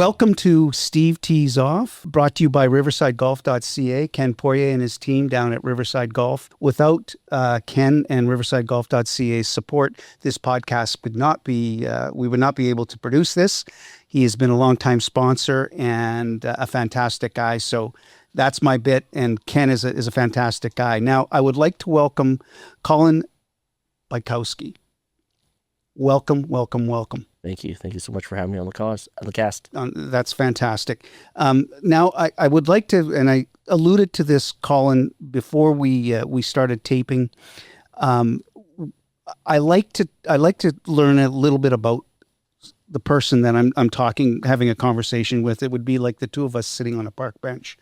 Welcome to Steve Tees Off, brought to you by riversidegolf.ca. Ken Poirier and his team down at Riverside Golf. Without Ken and riversidegolf.ca's support, this podcast would not be, we would not be able to produce this. He has been a longtime sponsor and a fantastic guy. So that's my bit. And Ken is a fantastic guy. Now, I would like to welcome Colin Bykowski. Welcome, welcome, welcome. Thank you. Thank you so much for having me on the cast. That's fantastic. Now, I would like to, and I alluded to this, Colin, before we started taping. I like to learn a little bit about the person that I'm having a conversation with. It would be like the two of us sitting on a park bench,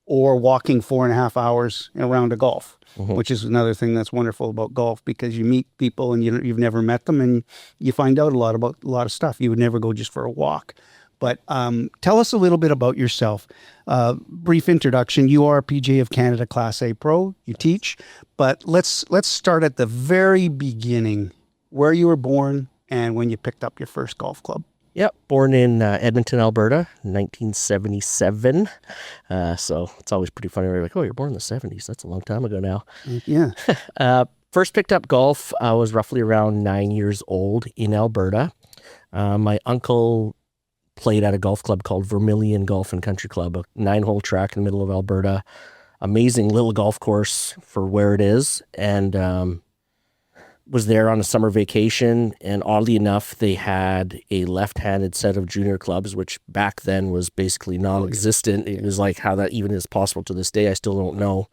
or walking 4.5 hours around a golf. Mm-hmm. Which is another thing that's wonderful about golf, because you meet people and you've never met them and you find out a lot of stuff. You would never go just for a walk. But tell us a little bit about yourself. Brief introduction. You are a PGA of Canada Class A pro. You teach. But let's start at the very beginning, where you were born and when you picked up your first golf club. Yep, born in Edmonton, Alberta, 1977. So it's always pretty funny. We're like, oh, you're born in the 70s. That's a long time ago now. Yeah. First picked up golf, I was roughly around 9 years old in Alberta. My uncle played at a golf club called Vermilion Golf and Country Club, a 9-hole track in the middle of Alberta. Amazing little golf course for where it is. And was there on a summer vacation, and oddly enough, they had a left-handed set of junior clubs, which back then was basically non-existent. It was like how that even is possible to this day, I still don't know.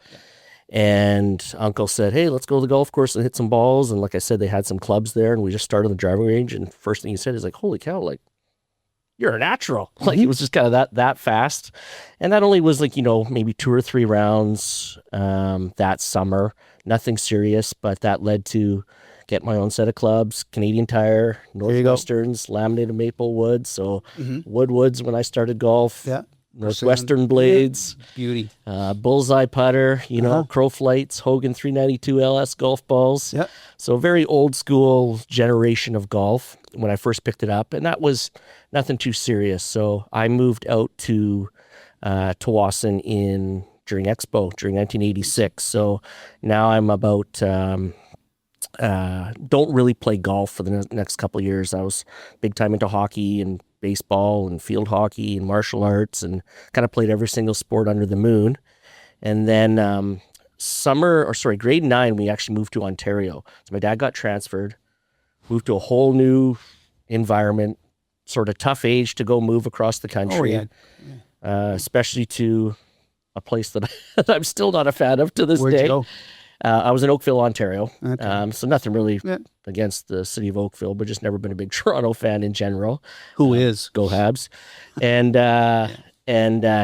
And Uncle said, hey, let's go to the golf course and hit some balls. And like I said, they had some clubs there, and we just started on the driving range. And first thing he said is like, holy cow, like, you're a natural. Like, it was just kind of that fast. And that only was like, maybe 2 or 3 rounds that summer. Nothing serious, but that led to get my own set of clubs, Canadian Tire, Northwesterns, laminated maple wood. So Woodwoods when I started golf. Yeah. Northwestern blades. Yeah. Beauty. Bullseye putter, Crow Flights, Hogan 392 LS golf balls. Yeah. So very old school generation of golf when I first picked it up. And that was nothing too serious. So I moved out to Tawasin during Expo, during 1986. So now I'm about, don't really play golf for the next couple of years. I was big time into hockey and baseball and field hockey and martial arts, and kind of played every single sport under the moon. And then grade 9, we actually moved to Ontario. So my dad got transferred, moved to a whole new environment, sort of tough age to go move across the country. Oh, yeah. Especially to a place that I'm still not a fan of to this day. Where'd you go? I was in Oakville, Ontario. Okay. So nothing really against the city of Oakville, but just never been a big Toronto fan in general. Who is? Go Habs. And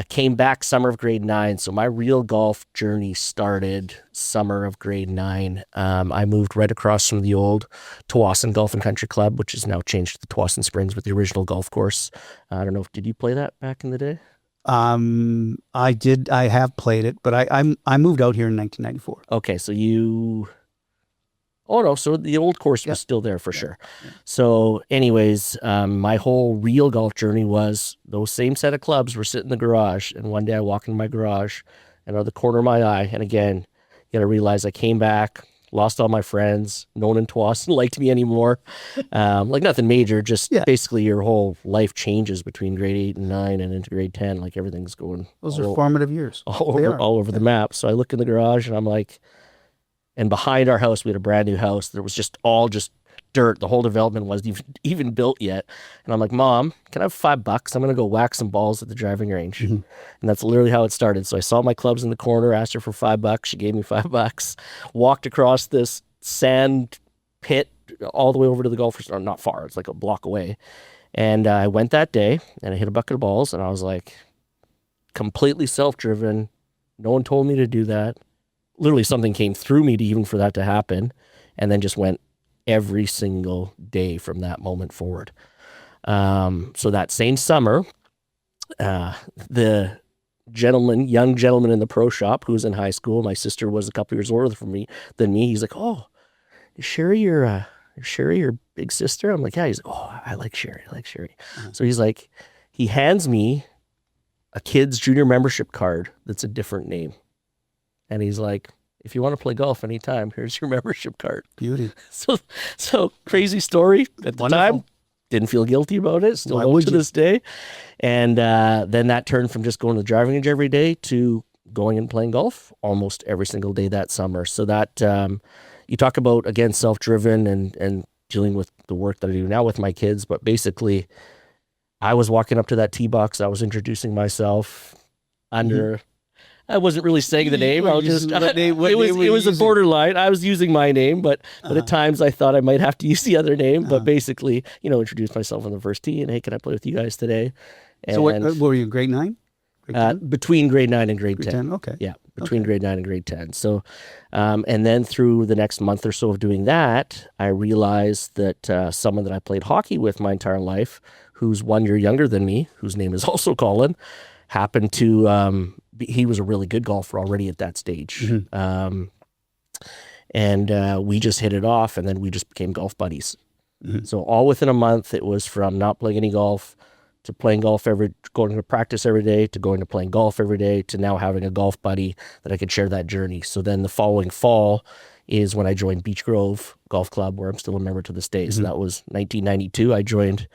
came back summer of grade 9. So my real golf journey started summer of grade 9. I moved right across from the old Tawasin Golf and Country Club, which is now changed to the Tawasin Springs with the original golf course. I don't know, did you play that back in the day? I did. I have played it, but I moved out here in 1994. Okay, so so the old course was still there for sure. Yeah. So anyways, my whole real golf journey was those same set of clubs were sitting in the garage, and one day I walk into my garage, and out of the corner of my eye, and again, you got to realize I came back, lost all my friends, no one in Tawasin liked me anymore. Like nothing major, just basically your whole life changes between grade 8 and 9 and into grade 10. Like everything's going. Those are formative years. All over the map. So I look in the garage and I'm like, and behind our house, we had a brand new house. There was just dirt. The whole development wasn't even built yet. And I'm like, Mom, can I have $5? I'm going to go whack some balls at the driving range. Mm-hmm. And that's literally how it started. So I saw my clubs in the corner, asked her for $5. She gave me $5, walked across this sand pit all the way over to the golf course. Not far. It's like a block away. And I went that day and I hit a bucket of balls, and I was like, completely self-driven. No one told me to do that. Literally something came through me for that to happen, and then just went every single day from that moment forward. So that same summer, the young gentleman in the pro shop who was in high school, my sister was a couple years older than me, he's like, oh, is Sherry your Sherry, your big sister? I'm like, yeah. He's like, oh, I like Sherry. I like Sherry. Uh-huh. So he's like, he hands me a kid's junior membership card that's a different name. And he's like, if you want to play golf anytime, here's your membership card. Beauty. So crazy story at the Wonderful. time. Didn't feel guilty about it. Still Why don't would to you? this day. And then that turned from just going to the driving range every day to going and playing golf almost every single day that summer. So that you talk about, again, self-driven and dealing with the work that I do now with my kids. But basically, I was walking up to that tee box. I was introducing myself under. I wasn't really saying the name. I was just. It was a borderline. I was using my name, but at times I thought I might have to use the other name. But basically, introduce myself on the first tee and, hey, can I play with you guys today? And, so what were you, grade 9? Between grade 9 and grade 10. 10. Okay. Yeah, between grade 9 and grade 10. So, and then through the next month or so of doing that, I realized that someone that I played hockey with my entire life, who's 1 year younger than me, whose name is also Colin, happened to, he was a really good golfer already at that stage. And we just hit it off, and then we just became golf buddies. So all within a month, it was from not playing any golf to playing golf going to practice every day, to going to playing golf every day, to now having a golf buddy that I could share that journey. So then the following fall is when I joined Beach Grove Golf Club, where I'm still a member to this day. So that was 1992. I joined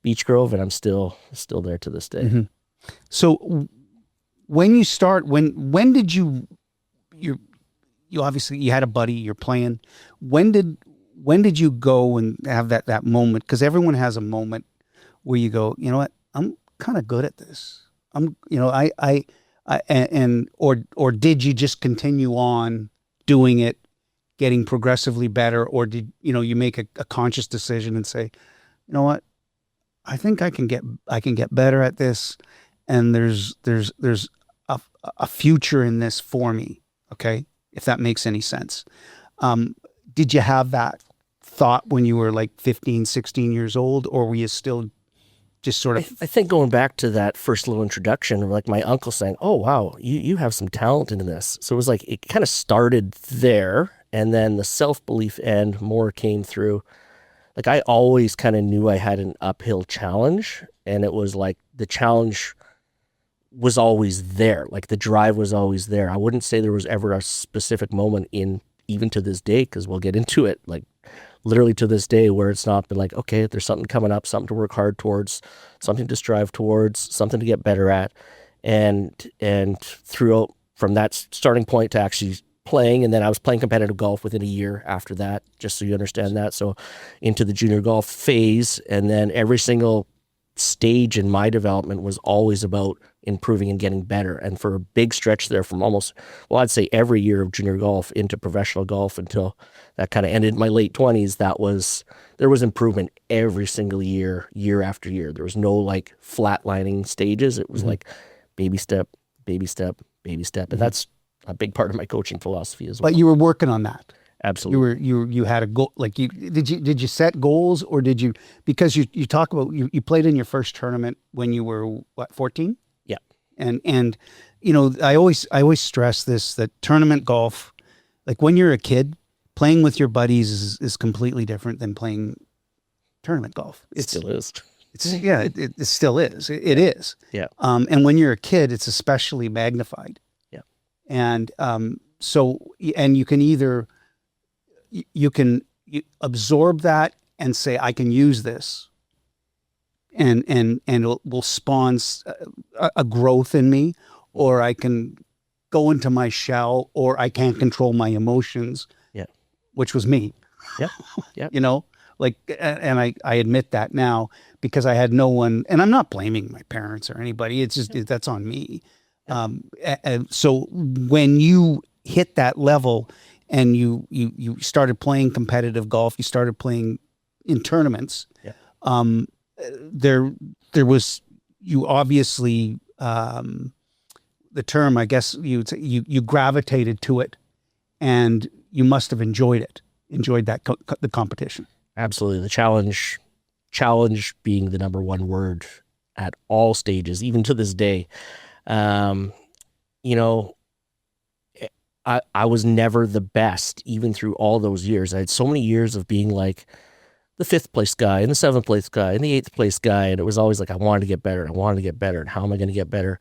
Beach Grove, and I'm still there to this day. So when you start, when did you obviously you had a buddy, you're playing. When did you go and have that moment? Because everyone has a moment where you go, you know what, I'm kind of good at this. Or did you just continue on doing it, getting progressively better, or did you make a conscious decision and say, you know what, I think I can get better at this, and there's a future in this for me. Okay, if that makes any sense. Did you have that thought when you were like 15, 16 years old, or were you still just sort of... I think going back to that first little introduction, like my uncle saying, oh, wow, you have some talent in this. So it was like, it kind of started there, and then the self-belief end more came through. Like I always kind of knew I had an uphill challenge, and it was like the challenge was always there. Like the drive was always there. I wouldn't say there was ever a specific moment even to this day, because we'll get into it, like literally to this day, where it's not been like, okay, there's something coming up, something to work hard towards, something to strive towards, something to get better at. And throughout from that starting point to actually playing, and then I was playing competitive golf within a year after that, just so you understand that. So into the junior golf phase, and then every single stage in my development was always about improving and getting better. And for a big stretch there from almost, well, I'd say every year of junior golf into professional golf until that kind of ended in my late 20s, there was improvement every single year, year after year. There was no like flatlining stages. It was like baby step, baby step, baby step. And that's a big part of my coaching philosophy as well. But you were working on that. Absolutely. You had a goal. Like did you set goals, or did you, because you talk about you played in your first tournament when you were what, 14? Yeah. And I always stress this, that tournament golf, like when you're a kid, playing with your buddies is completely different than playing tournament golf. It still is. It still is. It is. Yeah. And when you're a kid, it's especially magnified. Yeah. And and you can either you absorb that and say, I can use this, and it will spawn a growth in me, or I can go into my shell, or I can't control my emotions. Yeah. Which was me. Yeah. Yeah. And I admit that now, because I had no one, and I'm not blaming my parents or anybody. It's just, that's on me. So when you hit that level, and you started playing competitive golf, you started playing in tournaments. Yeah. There was, you obviously, the term, I guess you gravitated to it, and you must have enjoyed that the competition. Absolutely. The challenge being the number one word at all stages, even to this day. I was never the best, even through all those years. I had so many years of being like, the 5th place guy and the 7th place guy and the 8th place guy. And it was always like, I wanted to get better. I wanted to get better. And how am I going to get better?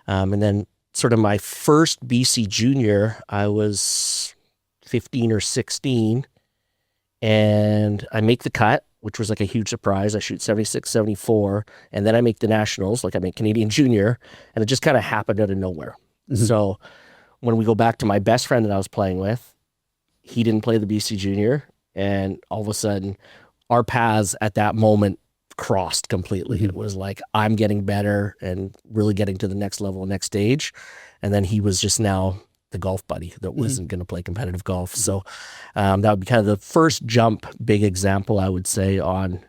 And then sort of my first BC junior, I was 15 or 16, and I make the cut, which was like a huge surprise. I shoot 76, 74, and then I make the nationals, like I make Canadian junior, and it just kind of happened out of nowhere. Mm-hmm. So when we go back to my best friend that I was playing with, he didn't play the BC junior, and all of a sudden our paths at that moment crossed completely. Mm-hmm. It was like, I'm getting better and really getting to the next level, next stage. And then he was just now the golf buddy that wasn't going to play competitive golf. So that would be kind of the first jump, big example, I would say, on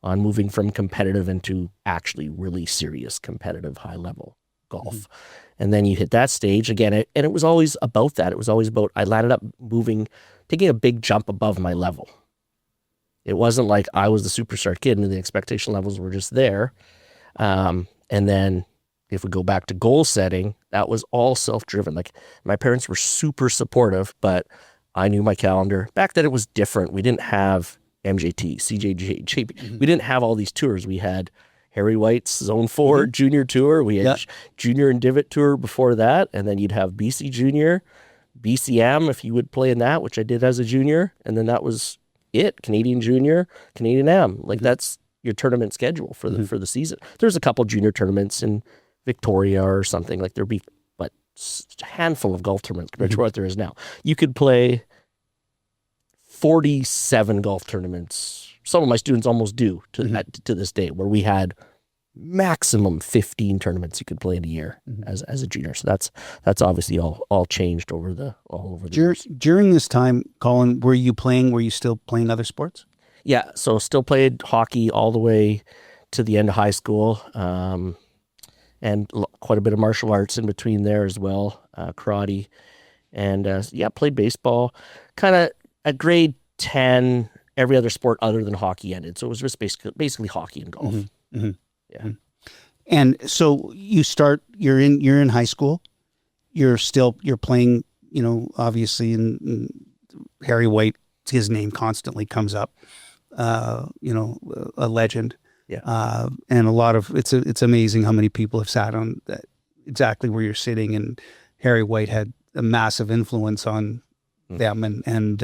moving from competitive into actually really serious competitive high level golf. Mm-hmm. And then you hit that stage again, and it was always about that. It was always about, I landed up taking a big jump above my level. It wasn't like I was the superstar kid and the expectation levels were just there. And then if we go back to goal setting, that was all self-driven. Like, my parents were super supportive, but I knew my calendar. Back then it was different. We didn't have MJT, CJJ, JP. Mm-hmm. We didn't have all these tours. We had Harry White's Zone 4 mm-hmm. junior tour. We had junior and divot tour before that. And then you'd have BC junior, BCM if you would play in that, which I did as a junior. And then that was it. Canadian junior, Canadian M. Like, that's your tournament schedule for the season. There's a couple junior tournaments in Victoria or something, like there'd be, but a handful of golf tournaments compared to what there is now. You could play 47 golf tournaments. Some of my students almost do to this day, where we had maximum 15 tournaments you could play in a year as a junior. So that's obviously all changed all over the years. During this time, Colin, were you still playing other sports? Yeah, so still played hockey all the way to the end of high school, and quite a bit of martial arts in between there as well, karate, and played baseball. Kind of at grade 10, every other sport other than hockey ended, so it was just basically hockey and golf. Mm-hmm. Mm-hmm. Yeah. Mm-hmm. And so you're in high school, you're playing, obviously in Harry White, his name constantly comes up, a legend. Yeah. And a lot of, it's amazing how many people have sat on that, exactly where you're sitting, and Harry White had a massive influence on them, and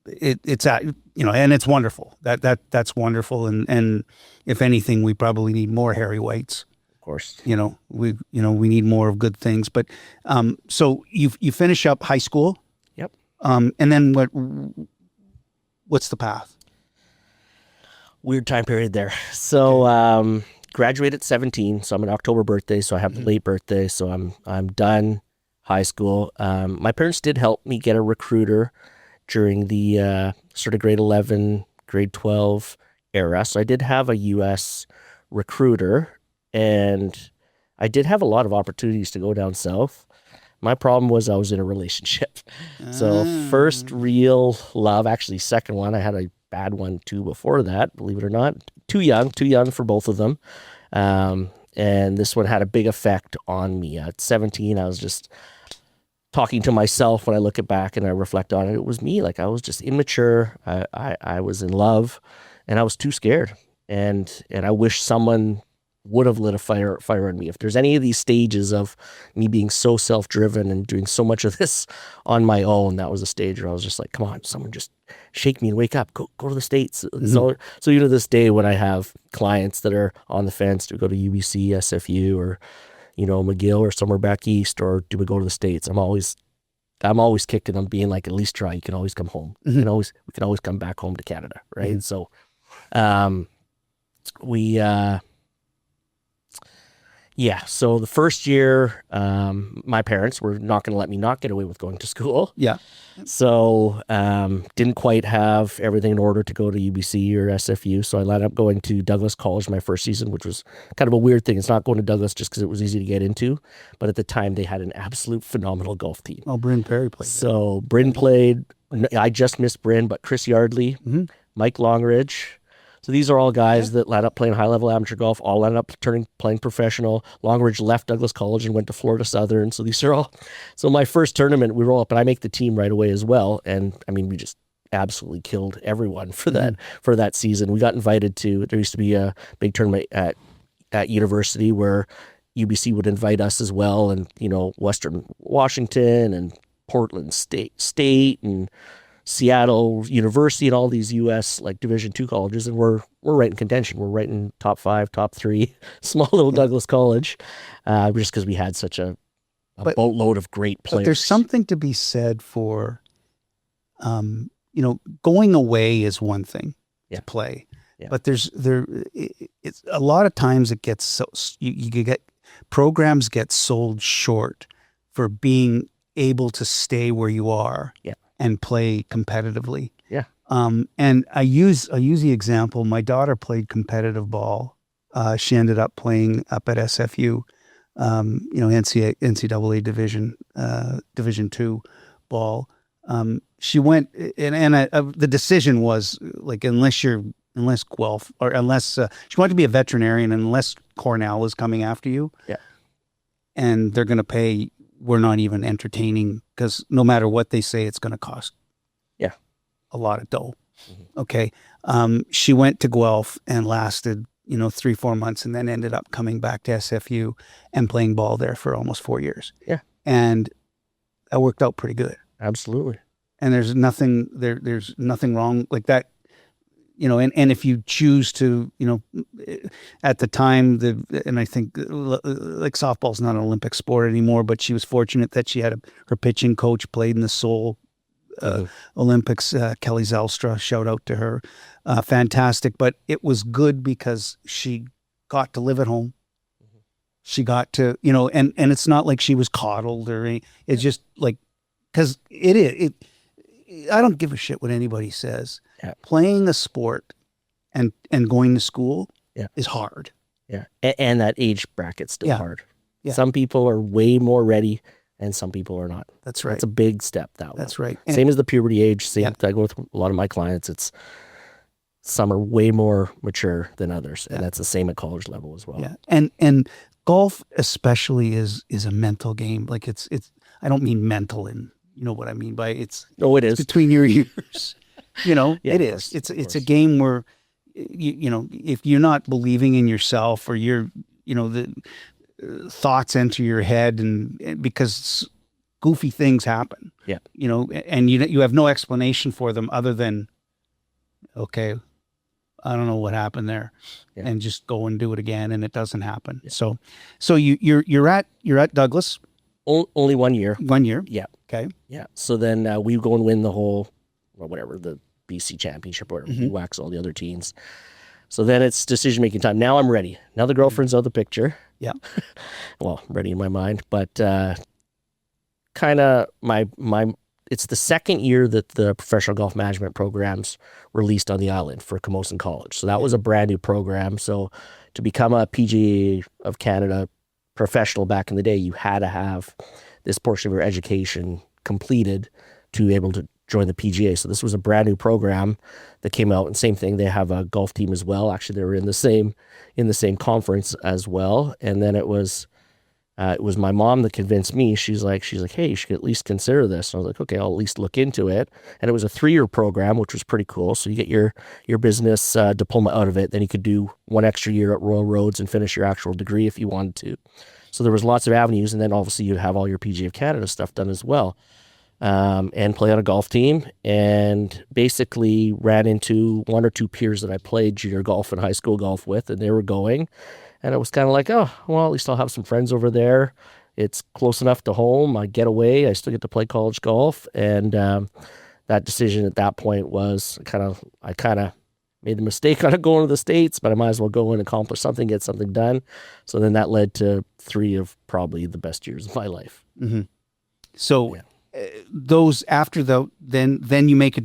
it's wonderful. That's wonderful. And if anything, we probably need more Harry Whites. Of course. We need more of good things. But so you finish up high school. Yep. And then what's the path? Weird time period there. So graduate at 17. So I'm an October birthday. So I have the late birthday. So I'm done high school. My parents did help me get a recruiter during the sort of grade 11, grade 12 era. So I did have a U.S. recruiter, and I did have a lot of opportunities to go down south. My problem was I was in a relationship. So first real love, actually second one, I had a bad one too before that, believe it or not. Too young for both of them. And this one had a big effect on me. At 17, I was just talking to myself when I look back and I reflect on it. It was me. Like, I was just immature. I was in love, and I was too scared. And I wish someone would have lit a fire in me. If there's any of these stages of me being so self-driven and doing so much of this on my own, that was a stage where I was just like, come on, someone just shake me and wake up, go to the States. So to this day, when I have clients that are on the fence to go to UBC, SFU, or, McGill or somewhere back east, or do we go to the States, I'm always kicking them, being like, at least try. You can always come home. We can always come back home to Canada. Right. So, so the first year, my parents were not going to let me not get away with going to school. Yeah. So didn't quite have everything in order to go to UBC or SFU. So I ended up going to Douglas College my first season, which was kind of a weird thing. It's not going to Douglas just because it was easy to get into. But at the time, they had an absolute phenomenal golf team. Oh, Bryn Perry played. So Bryn played. I just missed Bryn, but Chris Yardley, Mike Longridge. So these are all guys that ended up playing high-level amateur golf, all ended up playing professional. Longridge left Douglas College and went to Florida Southern. So these are all... So my first tournament, we roll up, and I make the team right away as well. And, I mean, absolutely killed everyone for that season. We got invited to, there used to be a big tournament at university where UBC would invite us as well, and Western Washington and Portland State and Seattle University and all these U.S. like Division II colleges, and we're right in contention. We're right in top 5, top 3, small little Douglas College, just because we had such a boatload of great players. But there's something to be said for, going away is one thing to play, but it's a lot of times it gets so you get programs get sold short for being able to stay where you are and play competitively. Yeah. And I use the example. My daughter played competitive ball. She ended up playing up at SFU, NCAA Division II ball. She went, and the decision was like, unless Guelph, or unless she wanted to be a veterinarian, unless Cornell is coming after you, and they're going to pay, we're not even entertaining, because no matter what they say, it's going to cost a lot of dough. Mm-hmm. Okay. She went to Guelph and lasted 3-4 months, and then ended up coming back to SFU and playing ball there for almost 4 years. Yeah. And that worked out pretty good. Absolutely. And there's nothing wrong like that, and if you choose to, at the time, and I think like softball's not an Olympic sport anymore, but she was fortunate that she had her pitching coach played in the Seoul Olympics, Kelly Zelstra, shout out to her. Fantastic. But it was good because she got to live at home. She got to, and it's not like she was coddled or anything. It's just like, because I don't give a shit what anybody says. Yeah. Playing a sport and going to school is hard. Yeah. And that age bracket's still hard. Yeah. Some people are way more ready and some people are not. That's right. It's a big step that way. That's right. Same as the puberty age. I go with a lot of my clients. Some are way more mature than others. And that's the same at college level as well. Yeah. And golf especially is a mental game. Like it's I don't mean mental in, you know what I mean by it is between your ears. It is. It's a game where if you're not believing in yourself, or you're the thoughts enter your head, and because goofy things happen. Yeah. And you have no explanation for them other than, okay, I don't know what happened there, and just go and do it again, and it doesn't happen. Yeah. So you're at Douglas. Only 1 year. 1 year. Yeah. Okay. Yeah. So then we go and win the whole, the BC championship, or we wax all the other teams. So then it's decision-making time. Now I'm ready. Now the girlfriend's out of the picture. Yeah. Well, ready in my mind, but kind of it's the second year that the professional golf management programs released on the island for Camosun College. So that was a brand new program. So to become a PGA of Canada professional back in the day, you had to have this portion of your education completed to be able to join the PGA. So this was a brand new program that came out, and same thing, they have a golf team as well. Actually, they were in the same conference as well. And then it was my mom that convinced me. She's like, hey, you should at least consider this. And I was like, okay, I'll at least look into it. And it was a 3-year program, which was pretty cool. So you get your business diploma out of it. Then you could do 1 extra year at Royal Roads and finish your actual degree if you wanted to. So there was lots of avenues. And then obviously you'd have all your PGA of Canada stuff done as well. And play on a golf team, and basically ran into 1 or 2 peers that I played junior golf and high school golf with, and they were going. And it was kind of like, oh, well, at least I'll have some friends over there. It's close enough to home. I get away. I still get to play college golf. And that decision at that point was I kind of made the mistake out of going to the States, but I might as well go and accomplish something, get something done. So then that led to 3 of probably the best years of my life. Mm-hmm. So those after then you make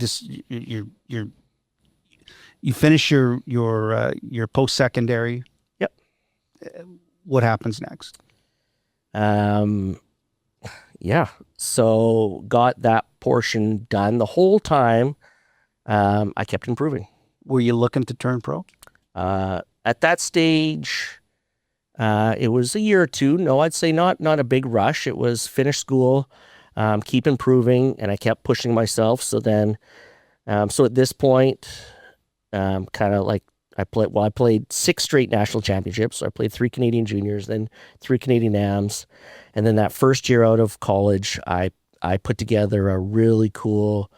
you finish your post-secondary. Yep. What happens next? So got that portion done. The whole time I kept improving. Were you looking to turn pro? At that stage, it was a year or two. No, I'd say not a big rush. It was finish school, keep improving, and I kept pushing myself. So then So at this point, kind of like I played 6 straight national championships. So I played 3 Canadian juniors, then 3 Canadian AMs. And then that first year out of college, I put together a really cool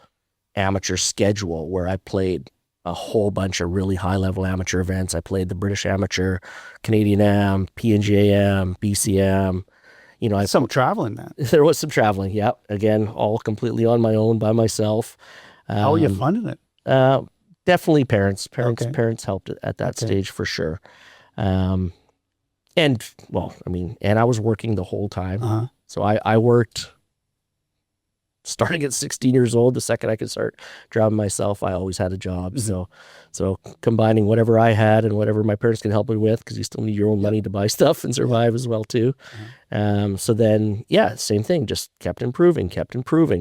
amateur schedule where I played a whole bunch of really high level amateur events. I played the British Amateur, Canadian Am, PGA Am, BCM. Some traveling that. There was some traveling. Yeah. Again, all completely on my own by myself. How are you funding it? Definitely parents. Okay. Parents helped at that stage for sure. And I was working the whole time. So I worked starting at 16 years old. The second I could start driving myself, I always had a job. Mm-hmm. So combining whatever I had and whatever my parents can help me with, because you still need your own money to buy stuff and survive as well too. So then, same thing, just kept improving.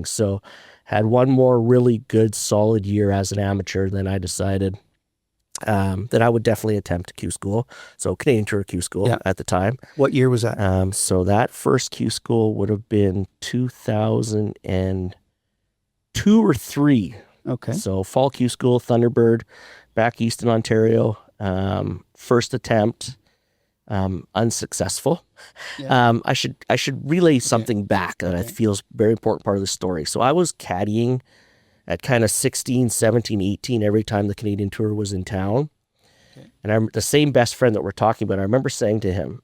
So had one more really good solid year as an amateur. Then I decided that I would definitely attempt Q school. So Canadian Tour Q school at the time. What year was that? So that first Q school would have been 2002 or 3. Okay. So fall Q school, Thunderbird, back east in Ontario. First attempt, unsuccessful. Yeah. I should relay something back that I feel is a very important part of the story. So I was caddying at kind of 16, 17, 18 every time the Canadian Tour was in town. Okay. And I'm the same best friend that we're talking about. I remember saying to him,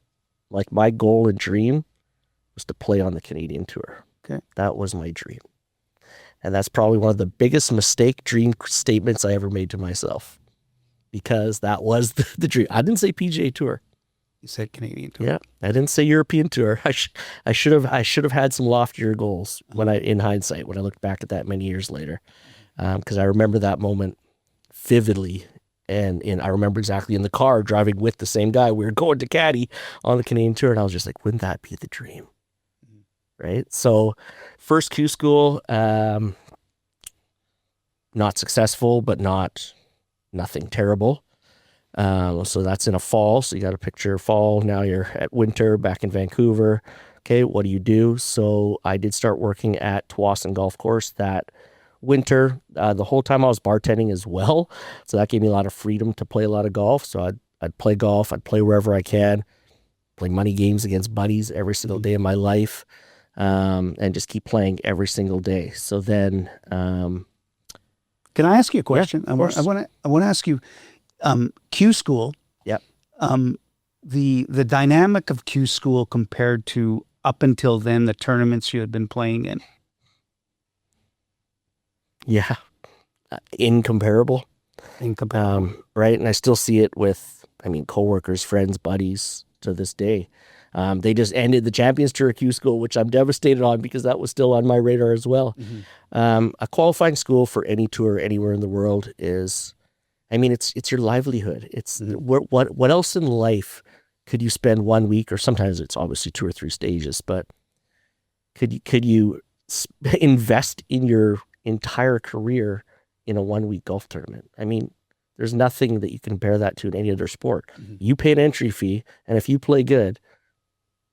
like, my goal and dream was to play on the Canadian Tour. Okay. That was my dream. And that's probably one of the biggest mistake dream statements I ever made to myself, because that was the dream. I didn't say PGA Tour. You said Canadian Tour. Yeah, I didn't say European Tour. I should have had some loftier goals in hindsight, when I looked back at that many years later, because I remember that moment vividly, and I remember exactly in the car driving with the same guy. We were going to caddy on the Canadian Tour, and I was just like, wouldn't that be the dream? Right. So first Q school, not successful, but nothing terrible. So that's in a fall. So you got a picture of fall. Now you're at winter back in Vancouver. Okay. What do you do? So I did start working at Tsawwassen Golf Course that winter. The whole time I was bartending as well. So that gave me a lot of freedom to play a lot of golf. So I'd play golf. I'd play wherever I can, play money games against buddies every single day of my life. And just keep playing every single day. So then, can I ask you a question? Yeah, of course. I want to ask you, Q school. Yep. The dynamic of Q school compared to up until then, the tournaments you had been playing in. Yeah. Incomparable. Right. And I still see it with, coworkers, friends, buddies to this day. They just ended the Champions Tour Q school, which I'm devastated on, because that was still on my radar as well. Mm-hmm. A qualifying school for any tour anywhere in the world is, it's your livelihood. It's what else in life could you spend 1 week, or sometimes it's obviously 2 or 3 stages, but could you invest in your entire career in a 1 week golf tournament? There's nothing that you can compare that to in any other sport. Mm-hmm. You pay an entry fee, and if you play good,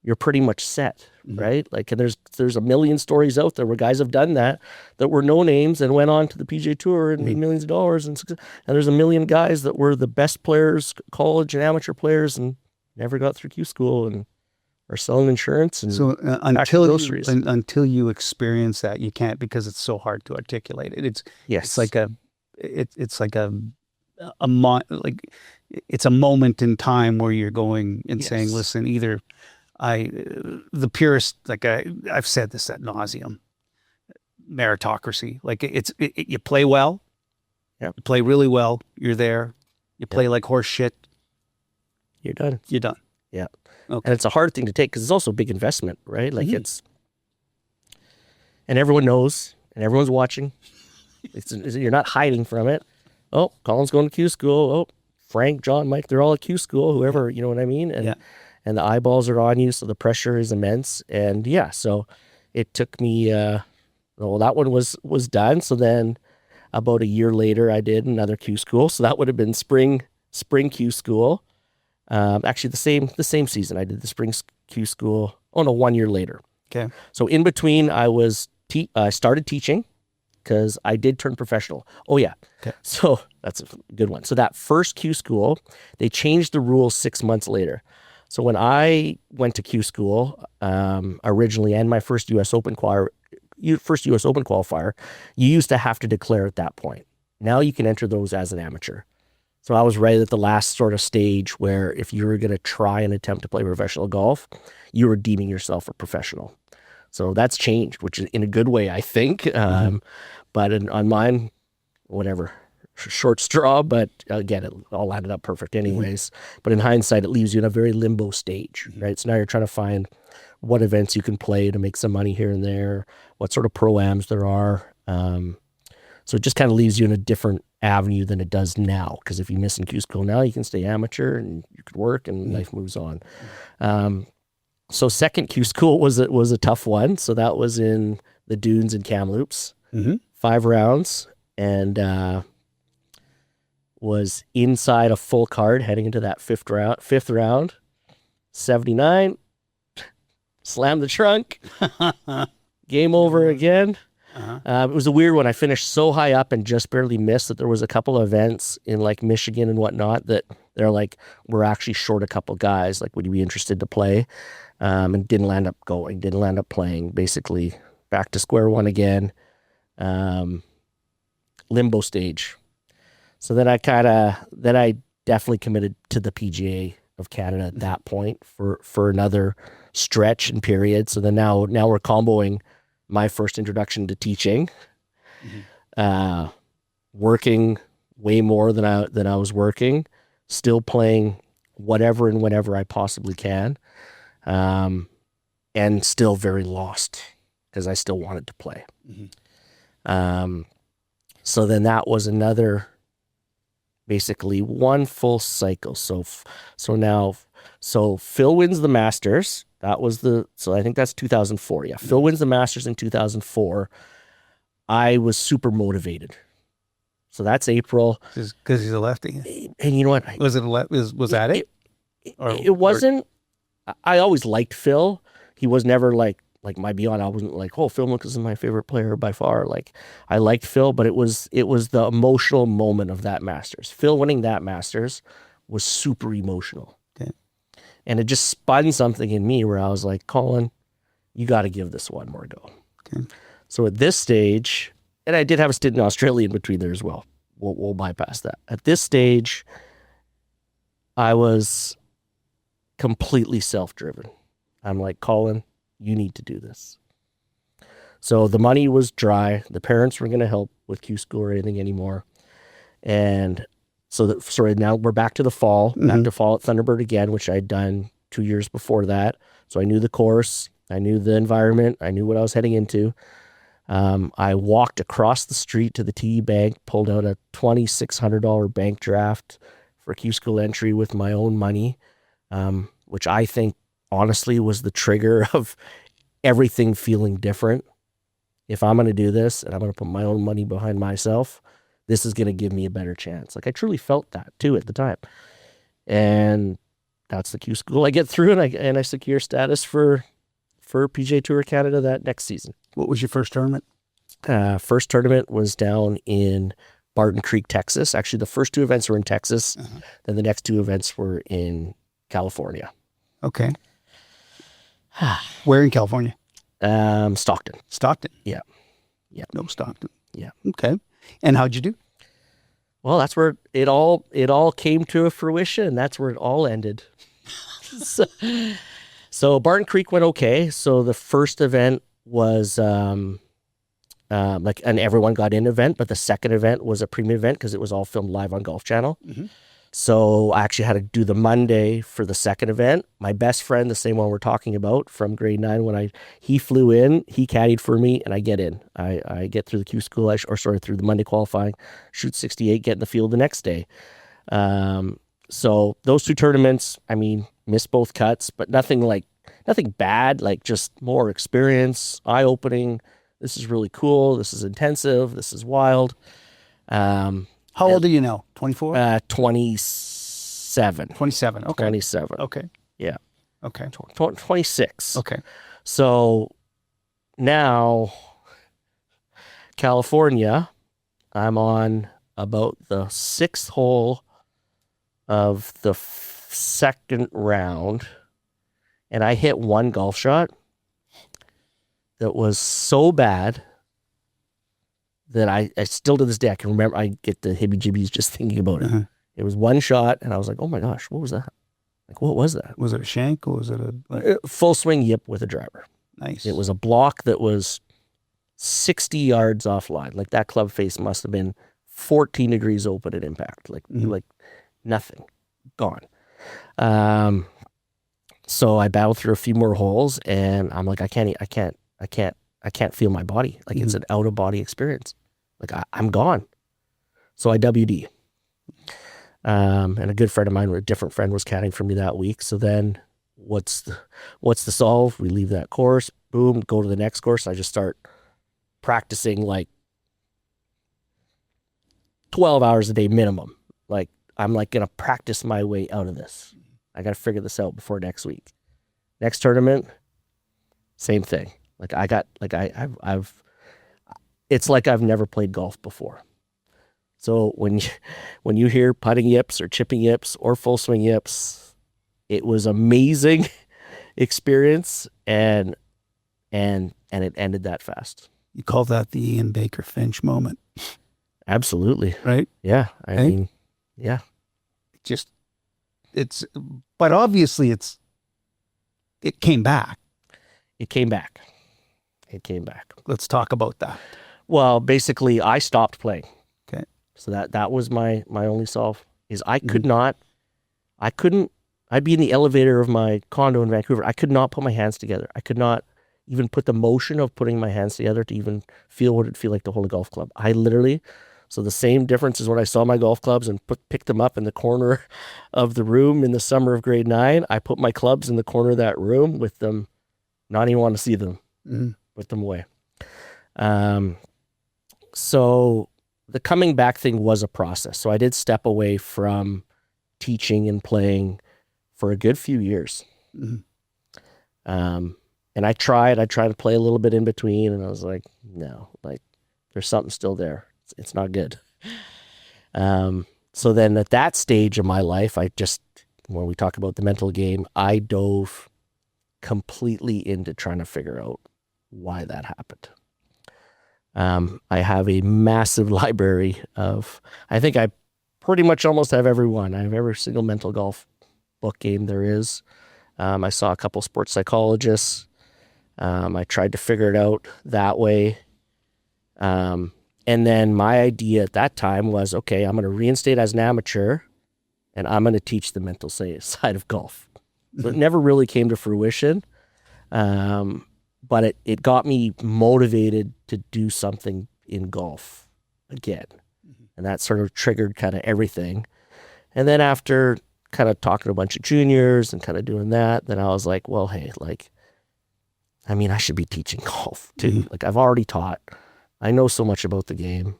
you're pretty much set, right? Like, and there's a million stories out there where guys have done that were no names and went on to the PGA Tour and made millions of dollars. And there's a million guys that were the best players, college and amateur players, and never got through Q school and are selling insurance. And so until you experience that, you can't, because it's so hard to articulate it. It's like it's a moment in time where you're going and saying, listen, either the purest, I've said this ad nauseum, meritocracy. Like you play well, you play really well, you're there. You play like horse shit, you're done. Yeah. Okay. And it's a hard thing to take, because it's also a big investment, right? Like and everyone knows, and everyone's watching. You're not hiding from it. Oh, Colin's going to Q school. Oh, Frank, John, Mike, they're all at Q school, whoever, you know what I mean? And the eyeballs are on you, so the pressure is immense. And so it took me, that one was done. So then about a year later, I did another Q school. So that would have been spring Q school. Actually, the same season, I did the spring Q school. 1 year later. Okay. So in between, I started teaching, because I did turn professional. Oh, yeah. Okay. So that's a good one. So that first Q school, they changed the rules 6 months later. So when I went to Q school originally, and my first U.S. Open qualifier, you used to have to declare at that point. Now you can enter those as an amateur. So I was right at the last sort of stage where if you were going to try and attempt to play professional golf, you were deeming yourself a professional. So that's changed, which is in a good way, I think. But on mine, whatever, short straw, but again, it all landed up perfect anyways. But in hindsight, it leaves you in a very limbo stage, right? So now you're trying to find what events you can play to make some money here and there, what sort of pro-ams there are. So it just kind of leaves you in a different avenue than it does now. Because if you miss in Q school now, you can stay amateur and you could work and life moves on. So second Q school was a tough one. So that was in the Dunes and Kamloops, 5 rounds, and was inside a full card heading into that fifth round, 79, slammed the trunk, game over again. It was a weird one. I finished so high up and just barely missed that there was a couple of events in like Michigan and whatnot that they're like, we're actually short a couple guys. Like, would you be interested to play? And didn't land up going, didn't land up playing. Basically back to square one again. Limbo stage. So then I definitely committed to the PGA of Canada at that point for another stretch and period. So then now we're comboing my first introduction to teaching, working way more than I was working, still playing whatever and whenever I possibly can, and still very lost because I still wanted to play. So then that was another, basically one full cycle. So Phil wins the Masters. So I think that's 2004. Yeah. Phil wins the Masters in 2004. I was super motivated. So that's April. Because he's a lefty. And you know what? Was that it? It wasn't. I always liked Phil. He was never like my beyond. I wasn't like, oh, Phil Mickelson is my favorite player by far. Like, I liked Phil, but it was the emotional moment of that Masters. Phil winning that Masters was super emotional. Okay. And it just spun something in me where I was like, Colin, you got to give this one more go. Okay. So at this stage, and I did have a stint in Australia in between there as well. We'll bypass that. At this stage, I was completely self-driven. I'm like, Colin, you need to do this. So the money was dry. The parents weren't going to help with Q school or anything anymore. And so now we're back to the fall, back to fall at Thunderbird again, which I'd done 2 years before that. So I knew the course, I knew the environment, I knew what I was heading into. I walked across the street to the TD Bank, pulled out a $2,600 bank draft for Q school entry with my own money, which I think honestly was the trigger of everything feeling different. If I'm going to do this and I'm going to put my own money behind myself, this is going to give me a better chance. Like, I truly felt that too at the time. And that's the Q school. I get through and I secure status for PGA Tour of Canada that next season. What was your first tournament? First tournament was down in Barton Creek, Texas. Actually, the first 2 events were in Texas. Then the next 2 events were in California. Okay. Where in California? Stockton. Stockton? Yeah. No, Stockton. Yeah. Okay. And how'd you do? Well, that's where it all came to a fruition, and that's where it all ended. So Barton Creek went okay. So the first event was like an everyone got in event, but the second event was a premium event because it was all filmed live on Golf Channel. So I actually had to do the Monday for the second event. My best friend, the same one we're talking about from grade 9, he flew in, he caddied for me, and I get in. I get through the Q school, through the Monday qualifying, shoot 68, get in the field the next day. So those 2 tournaments, I mean, missed both cuts, but nothing bad, like just more experience, eye-opening. This is really cool. This is intensive. This is wild. How old are you now? 24? 27. 27. Okay. 27. Okay. Yeah. Okay. 26. Okay. So now California. I'm on about the 6th hole of the second round, and I hit one golf shot that was so bad that I still to this day, I can remember, I get the hibby-jibbies just thinking about it. Uh-huh. It was one shot, and I was like, oh my gosh, what was that? Like, what was that? Was it a shank or was it a Full swing yip with a driver. nice? It was a block that was 60 yards offline. Like, that club face must have been 14 degrees open at impact. Like, like nothing. Gone. So I battled through a few more holes, and I'm like, I can't feel my body. Like, it's an out of body experience. Like, I'm gone. So I WD. And a good friend of mine, a different friend, was caddying for me that week. So then what's the solve? We leave that course, boom, go to the next course. I just start practicing like 12 hours a day minimum. Like, I'm like going to practice my way out of this. I got to figure this out before next week. Next tournament, same thing. Like, it's like I've never played golf before. So when you hear putting yips or chipping yips or full swing yips, it was amazing experience, and it ended that fast. You call that the Ian Baker Finch moment, Absolutely. right? Yeah. I Hey? mean, yeah. But obviously it came back. It came back. Let's talk about that. Well, basically, I stopped playing. Okay. So that was my only solve. Is I couldn't. I'd be in the elevator of my condo in Vancouver. I could not put my hands together. I could not even put the motion of putting my hands together to even feel what it'd feel like to hold a golf club. I literally, so the same difference is when I saw my golf clubs and picked them up in the corner of the room in the summer of grade 9, I put my clubs in the corner of that room with them, not even want to see them, put them away. So the coming back thing was a process. So I did step away from teaching and playing for a good few years. And I tried to play a little bit in between, and I was like, no, like, there's something still there. It's not good. So then at that stage of my life, when we talk about the mental game, I dove completely into trying to figure out why that happened. I have a massive library I think I pretty much almost have every one. I have every single mental golf book game there is. I saw a couple sports psychologists. I tried to figure it out that way. And then my idea at that time was, okay, I'm going to reinstate as an amateur, and I'm going to teach the mental side of golf. So it never really came to fruition. But it got me motivated to do something in golf again. And that sort of triggered kind of everything. And then after kind of talking to a bunch of juniors and kind of doing that, then I was like, well, hey, like, I mean, I should be teaching golf too. Like, I've already taught. I know so much about the game.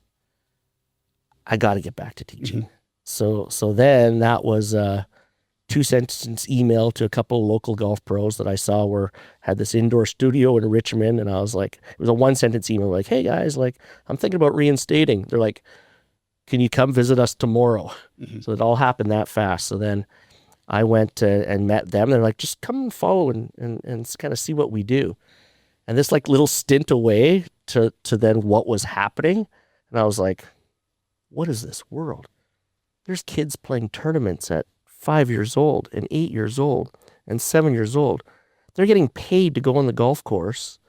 I got to get back to teaching. So then that was a 2-sentence email to a couple of local golf pros that I saw had this indoor studio in Richmond. And I was like, it was a 1-sentence email, like, hey guys, like, I'm thinking about reinstating. They're like, can you come visit us tomorrow? So it all happened that fast. So then I went and met them. They're like, just come and follow and kind of see what we do. And this like little stint away to then what was happening. And I was like, what is this world? There's kids playing tournaments at 5 years old and 8 years old and 7 years old. They're getting paid to go on the golf course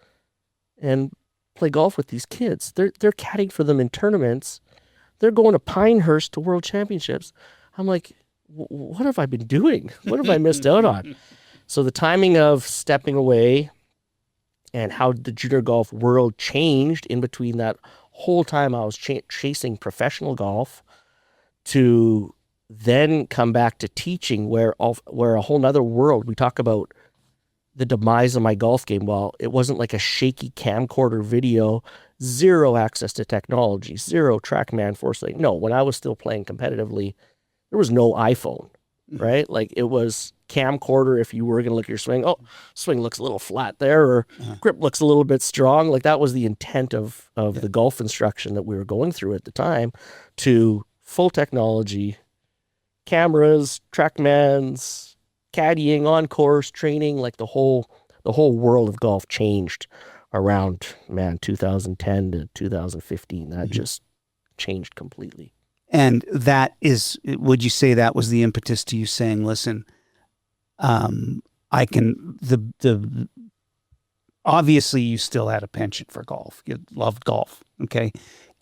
and play golf with these kids. They're caddying for them in tournaments. They're going to Pinehurst to World Championships. I'm like, what have I been doing? What have I missed out on? So the timing of stepping away and how the junior golf world changed in between that whole time I was chasing professional golf to then come back to teaching where a whole nother world. We talk about the demise of my golf game. Well, it wasn't like a shaky camcorder video, zero access to technology, zero TrackMan foresight. No, when I was still playing competitively, there was no iPhone. right? Like it was camcorder if you were going to look at your swing. Oh, swing looks a little flat there, or grip looks a little bit strong. Like that was the intent of the golf instruction that we were going through at the time, to full technology, cameras, TrackMans, caddying, on course training. Like the whole world of golf changed around 2010 to 2015. That just changed completely. And that is, would you say that was the impetus to you saying, listen, I can, obviously you still had a penchant for golf. You loved golf. Okay.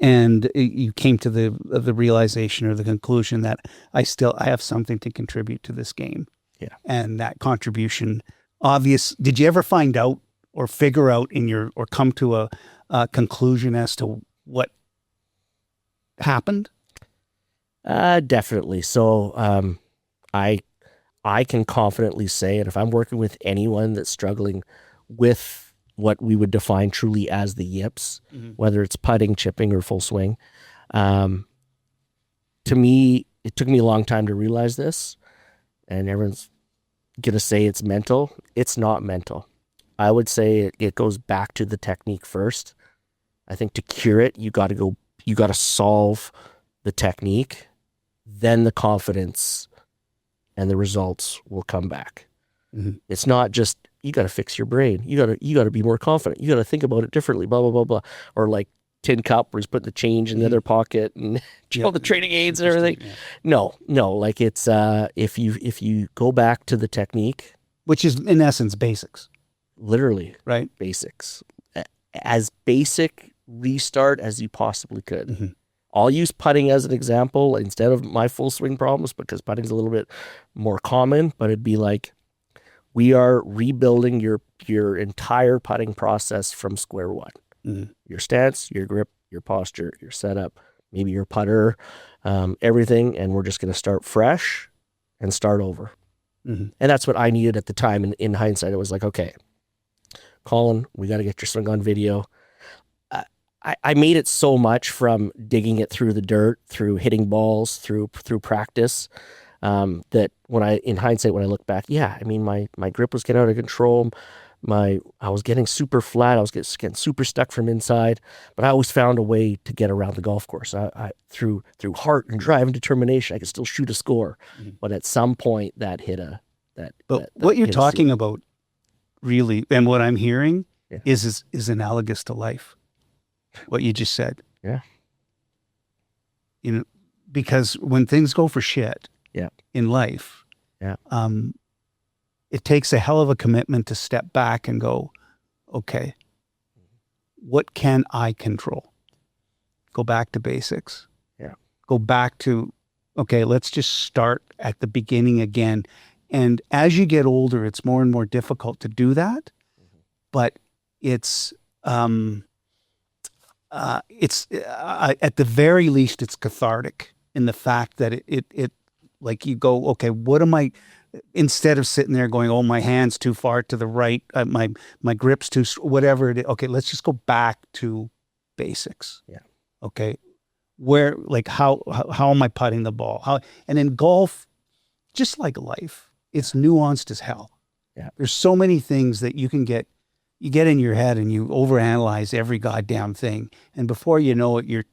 And you came to the realization or the conclusion that I have something to contribute to this game. Yeah. And that contribution, did you ever find out or figure out or come to a conclusion as to what happened? Definitely. So, I can confidently say, and if I'm working with anyone that's struggling with what we would define truly as the yips, whether it's putting, chipping, or full swing, to me, it took me a long time to realize this, and everyone's going to say it's mental. It's not mental. I would say it goes back to the technique first. I think to cure it, you got to solve the technique, then the confidence and the results will come back. It's not just, you got to fix your brain. You got to be more confident. You got to think about it differently, blah, blah, blah, blah. Or like Tin Cup, where he's putting the change in the other pocket and all the training aids and everything. No, like it's, if you go back to the technique, which is in essence basics, literally, right? Basics, as basic restart as you possibly could. I'll use putting as an example instead of my full swing problems, because putting's a little bit more common, but it'd be like, we are rebuilding your entire putting process from square one. Your stance, your grip, your posture, your setup, maybe your putter, everything. And we're just going to start fresh and start over. And that's what I needed at the time. And in hindsight, it was like, okay, Colin, we got to get your swing on video. I made it so much from digging it through the dirt, through hitting balls, through practice, that in hindsight, when I look back, I mean, my grip was getting out of control. I was getting super flat. I was getting super stuck from inside, but I always found a way to get around the golf course. I through heart and drive and determination, I could still shoot a score. But at some point that hit what you're talking about really, and what I'm hearing is analogous to life. What you just said. Yeah. You know, because when things go for shit in life, it takes a hell of a commitment to step back and go, okay, what can I control? Go back to basics. Yeah. Go back to, okay, let's just start at the beginning again. And as you get older, it's more and more difficult to do that, but it's at the very least, it's cathartic in the fact that it like you go, okay, what am I, instead of sitting there going, oh, my hand's too far to the right, my grip's too, whatever it is. Okay, let's just go back to basics. Yeah. Okay. Where, like, how am I putting the ball? And in golf, just like life, it's nuanced as hell. Yeah. There's so many things that you get in your head and you overanalyze every goddamn thing. And before you know it, you're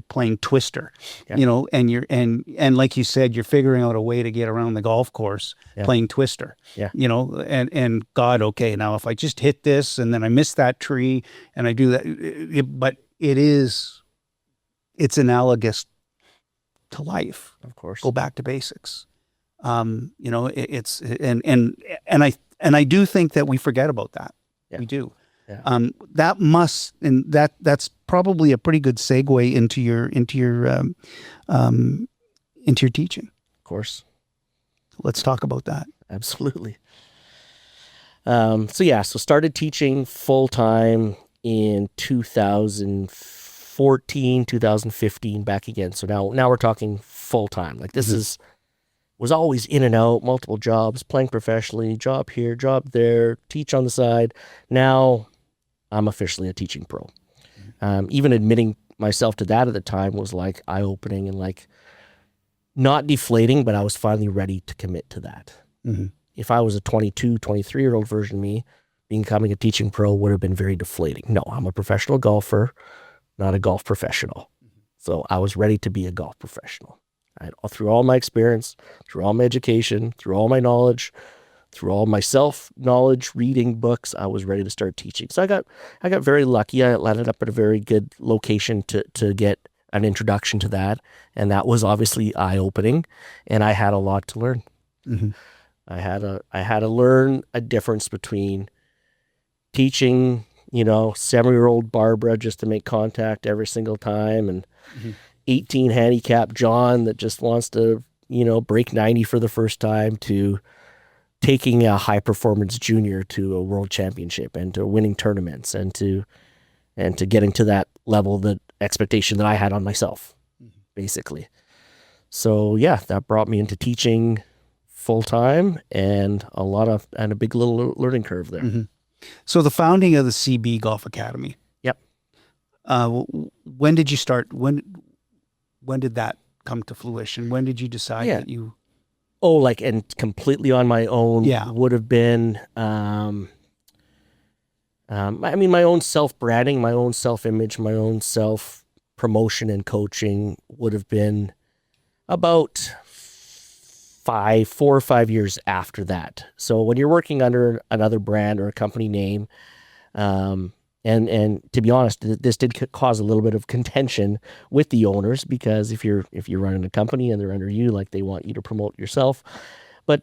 playing Twister, and like you said, you're figuring out a way to get around the golf course playing Twister, and God, okay, now if I just hit this and then I miss that tree and I do that, but it's analogous to life. Of course. Go back to basics. It's, and I do think that we forget about that. Yeah. We do. Yeah. That's probably a pretty good segue into your teaching. Of course. Let's talk about that. Absolutely. So started teaching full time in 2014, 2015, back again. So now we're talking full time. Like this was always in and out, multiple jobs, playing professionally, job here, job there, teach on the side. Now I'm officially a teaching pro. Even admitting myself to that at the time was like eye-opening, and like not deflating, but I was finally ready to commit to that. Mm-hmm. If I was a 22, 23-year-old version of me, becoming a teaching pro would have been very deflating. No, I'm a professional golfer, not a golf professional. So I was ready to be a golf professional. Through all my experience, through all my education, through all my knowledge, through all my self-knowledge, reading books, I was ready to start teaching. So I got very lucky. I landed up at a very good location to get an introduction to that. And that was obviously eye-opening. And I had a lot to learn. Mm-hmm. I had to learn a difference between teaching, 7-year-old Barbara just to make contact every single time, and 18 handicap John that just wants to, break 90 for the first time, to taking a high performance junior to a world championship and to winning tournaments and to getting to that level, the expectation that I had on myself, basically. So yeah, that brought me into teaching full time, and a big little learning curve there. Mm-hmm. So the founding of the CB Golf Academy. Yep. When did you start? When did that come to fruition? When did you decide that you? Oh, and completely on my own. Yeah. Would have been, my own self-branding, my own self-image, my own self-promotion and coaching would have been about 4 or 5 years after that. So when you're working under another brand or a company name, and to be honest, this did cause a little bit of contention with the owners, because if you're running a company and they're under you, they want you to promote yourself. But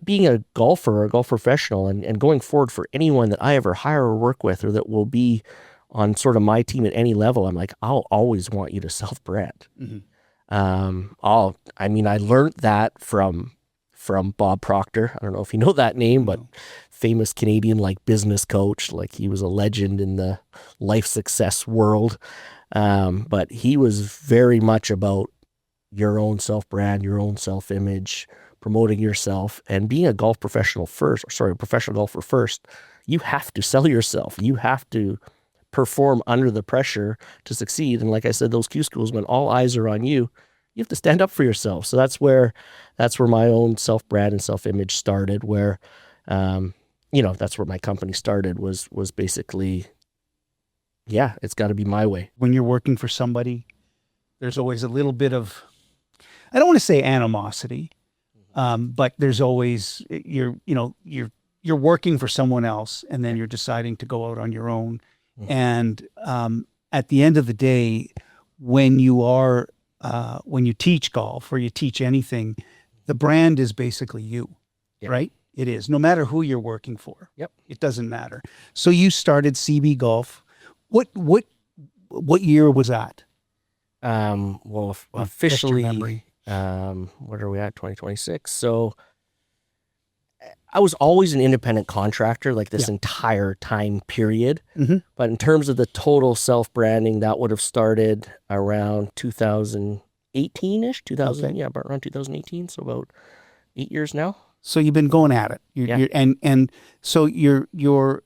being a golfer or a golf professional and going forward for anyone that I ever hire or work with, or that will be on sort of my team at any level, I'm like, I'll always want you to self-brand. Mm-hmm. I learned that from Bob Proctor. I don't know if you know that name, but famous Canadian business coach. He was a legend in the life success world. But he was very much about your own self-brand, your own self-image, promoting yourself, and being a professional golfer first. You have to sell yourself. You have to perform under the pressure to succeed. And like I said, those Q schools, when all eyes are on you, you have to stand up for yourself. So that's where my own self-brand and self-image started, where, that's where my company started, was basically, it's got to be my way. When you're working for somebody, there's always a little bit of, I don't want to say animosity, but there's always, you're working for someone else, and then you're deciding to go out on your own. Mm-hmm. And at the end of the day, when you teach golf or you teach anything, the brand is basically you, right? It is, no matter who you're working for. Yep. It doesn't matter. So you started CB Golf. What year was that? Officially, what are we at? 2026. So I was always an independent contractor this entire time period. Mm-hmm. But in terms of the total self-branding, that would have started around 2018-ish, about around 2018. So about 8 years now. So you've been going at it. So you're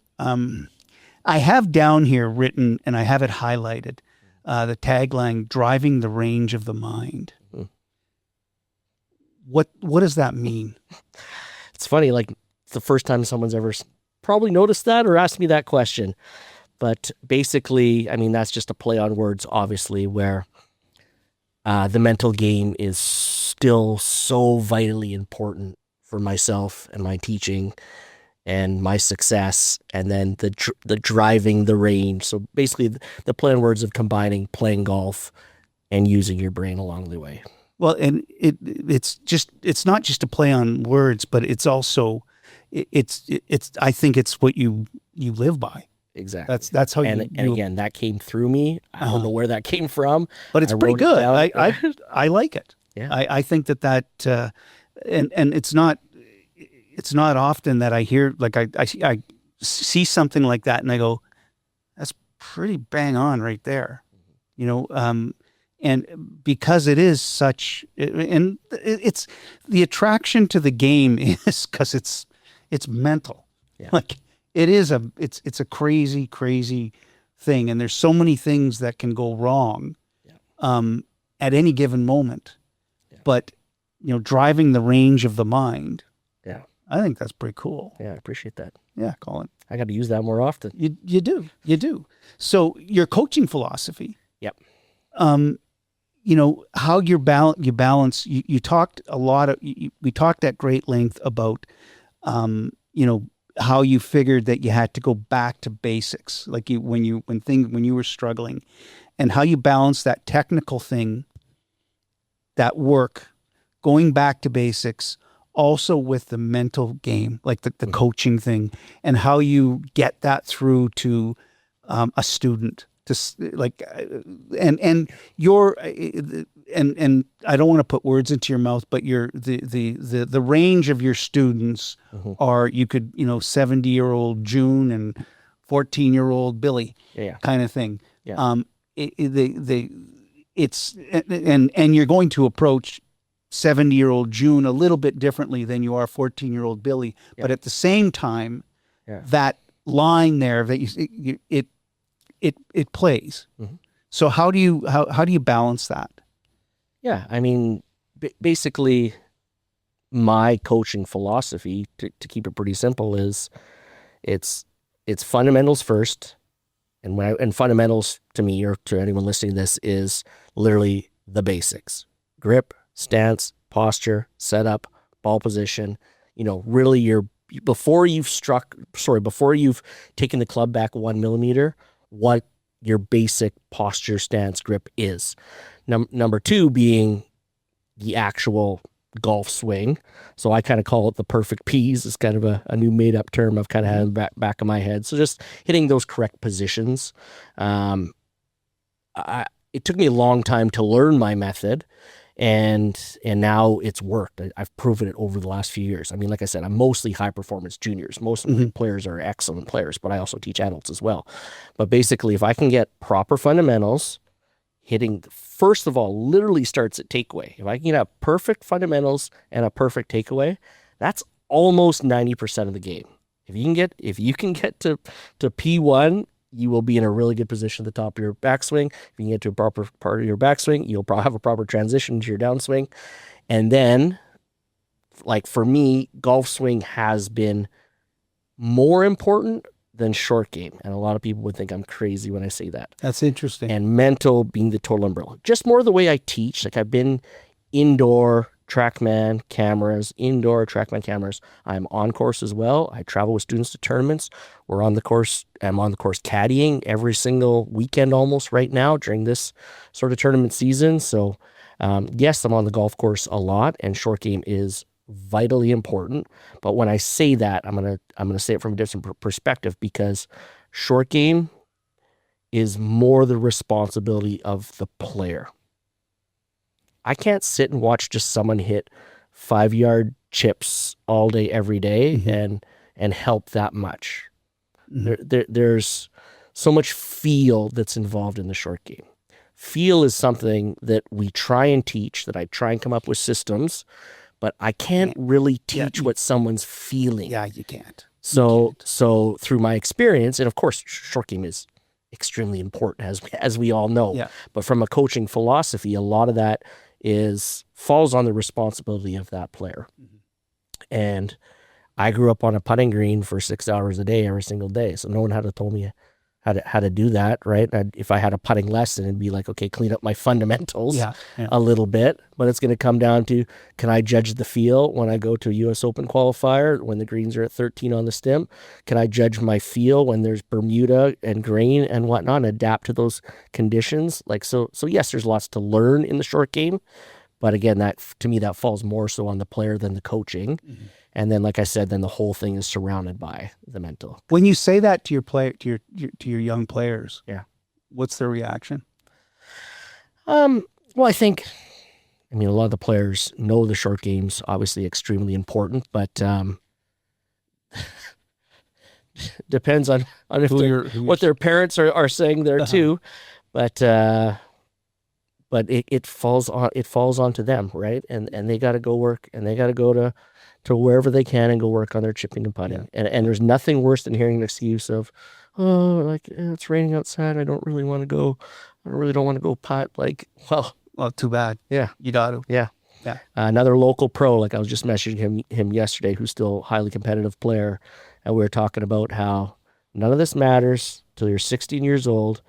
I have down here written, and I have it highlighted, the tagline, driving the range of the mind. Mm-hmm. What does that mean? It's funny, it's the first time someone's ever probably noticed that or asked me that question. But basically, that's just a play on words, obviously, where the mental game is still so vitally important for myself and my teaching and my success, and then the driving the range. So basically, the play on words of combining playing golf and using your brain along the way. Well, and it's not just a play on words, but it's also it's I think it's what you live by. Exactly. That's how and again, that came through me. I don't know where that came from, but it's pretty good. I like it. Yeah. I think that and it's not often that I hear, I see something like that and I go, that's pretty bang on right there. And because it is such, and it's the attraction to the game is because it's mental. Yeah. It's a crazy, crazy thing. And there's so many things that can go wrong at any given moment. Yeah. But driving the range of the mind. Yeah. I think that's pretty cool. Yeah, I appreciate that. Yeah, Colin. I got to use that more often. You do. So your coaching philosophy. Yep. How you balance. You talked a lot of. We talked at great length about, how you figured that you had to go back to basics, like when you were struggling, and how you balance that technical thing, that work, going back to basics, also with the mental game, like the coaching thing, and how you get that through to a student, to like, and your and I don't want to put words into your mouth, but the range of your students are, you could 70-year-old June and 14-year-old Billy, kind of thing. Yeah. It's and you're going to approach 70-year-old June a little bit differently than you are 14-year-old Billy, but at the same time, that line there that it plays. So how do you balance that? Yeah, I mean, basically, my coaching philosophy, to keep it pretty simple, is it's fundamentals first, and fundamentals to me, or to anyone listening to this, is literally the basics: grip, stance, posture, setup, ball position. Really, before you've taken the club back 1 millimeter, what your basic posture, stance, grip is. Number two being the actual golf swing. So I kind of call it the perfect P's. It's kind of a new made up term I've kind of had in the back of my head. So just hitting those correct positions. It took me a long time to learn my method, and now it's worked. I've proven it over the last few years. I mean, like I said, I'm mostly high performance juniors. Most of my players are excellent players, but I also teach adults as well. But basically, if I can get proper fundamentals, hitting, first of all, literally starts at takeaway. If I can have perfect fundamentals and a perfect takeaway, that's almost 90% of the game. If you can get to P1, you will be in a really good position at the top of your backswing. If you can get to a proper part of your backswing, you'll probably have a proper transition to your downswing. And then, like for me, golf swing has been more important than short game. And a lot of people would think I'm crazy when I say that. That's interesting. And mental being the total umbrella. Just more the way I teach. Like I've been indoor TrackMan cameras. I'm on course as well. I travel with students to tournaments. I'm on the course caddying every single weekend almost right now during this sort of tournament season. So yes, I'm on the golf course a lot, and short game is vitally important. But when I say that, I'm gonna say it from a different perspective, because short game is more the responsibility of the player. I can't sit and watch just someone hit 5-yard chips all day, every day, and help that much. There's so much feel that's involved in the short game. Feel is something that we try and teach, that I try and come up with systems, but I can't really teach what someone's feeling. Yeah, you can't. So through my experience, and of course, short game is extremely important, as we all know. Yeah. But from a coaching philosophy, a lot of that falls on the responsibility of that player. And I grew up on a putting green for 6 hours a day, every single day. So no one had to tell me how to do that, right? If I had a putting lesson, it'd be like, okay, clean up my fundamentals a little bit. But it's going to come down to, can I judge the feel when I go to a U.S. Open qualifier when the greens are at 13 on the stem? Can I judge my feel when there's Bermuda and grain and whatnot, and adapt to those conditions? Like, so yes, there's lots to learn in the short game. But again, that to me, that falls more so on the player than the coaching. And then, like I said, then the whole thing is surrounded by the mental. When you say that to your your young players, what's their reaction? Well, I mean, a lot of the players know the short game's obviously extremely important, but depends on what their parents are saying there too. But it falls onto them, right? And they got to go work, and they got to go to wherever they can and go work on their chipping and putting. And there's nothing worse than hearing an excuse of, it's raining outside, I don't really want to go putt. Like, well, too bad. Yeah. You got to. Yeah. Yeah. Another local pro, like I was just messaging him yesterday, who's still a highly competitive player, and we were talking about how none of this matters till you're 16 years old,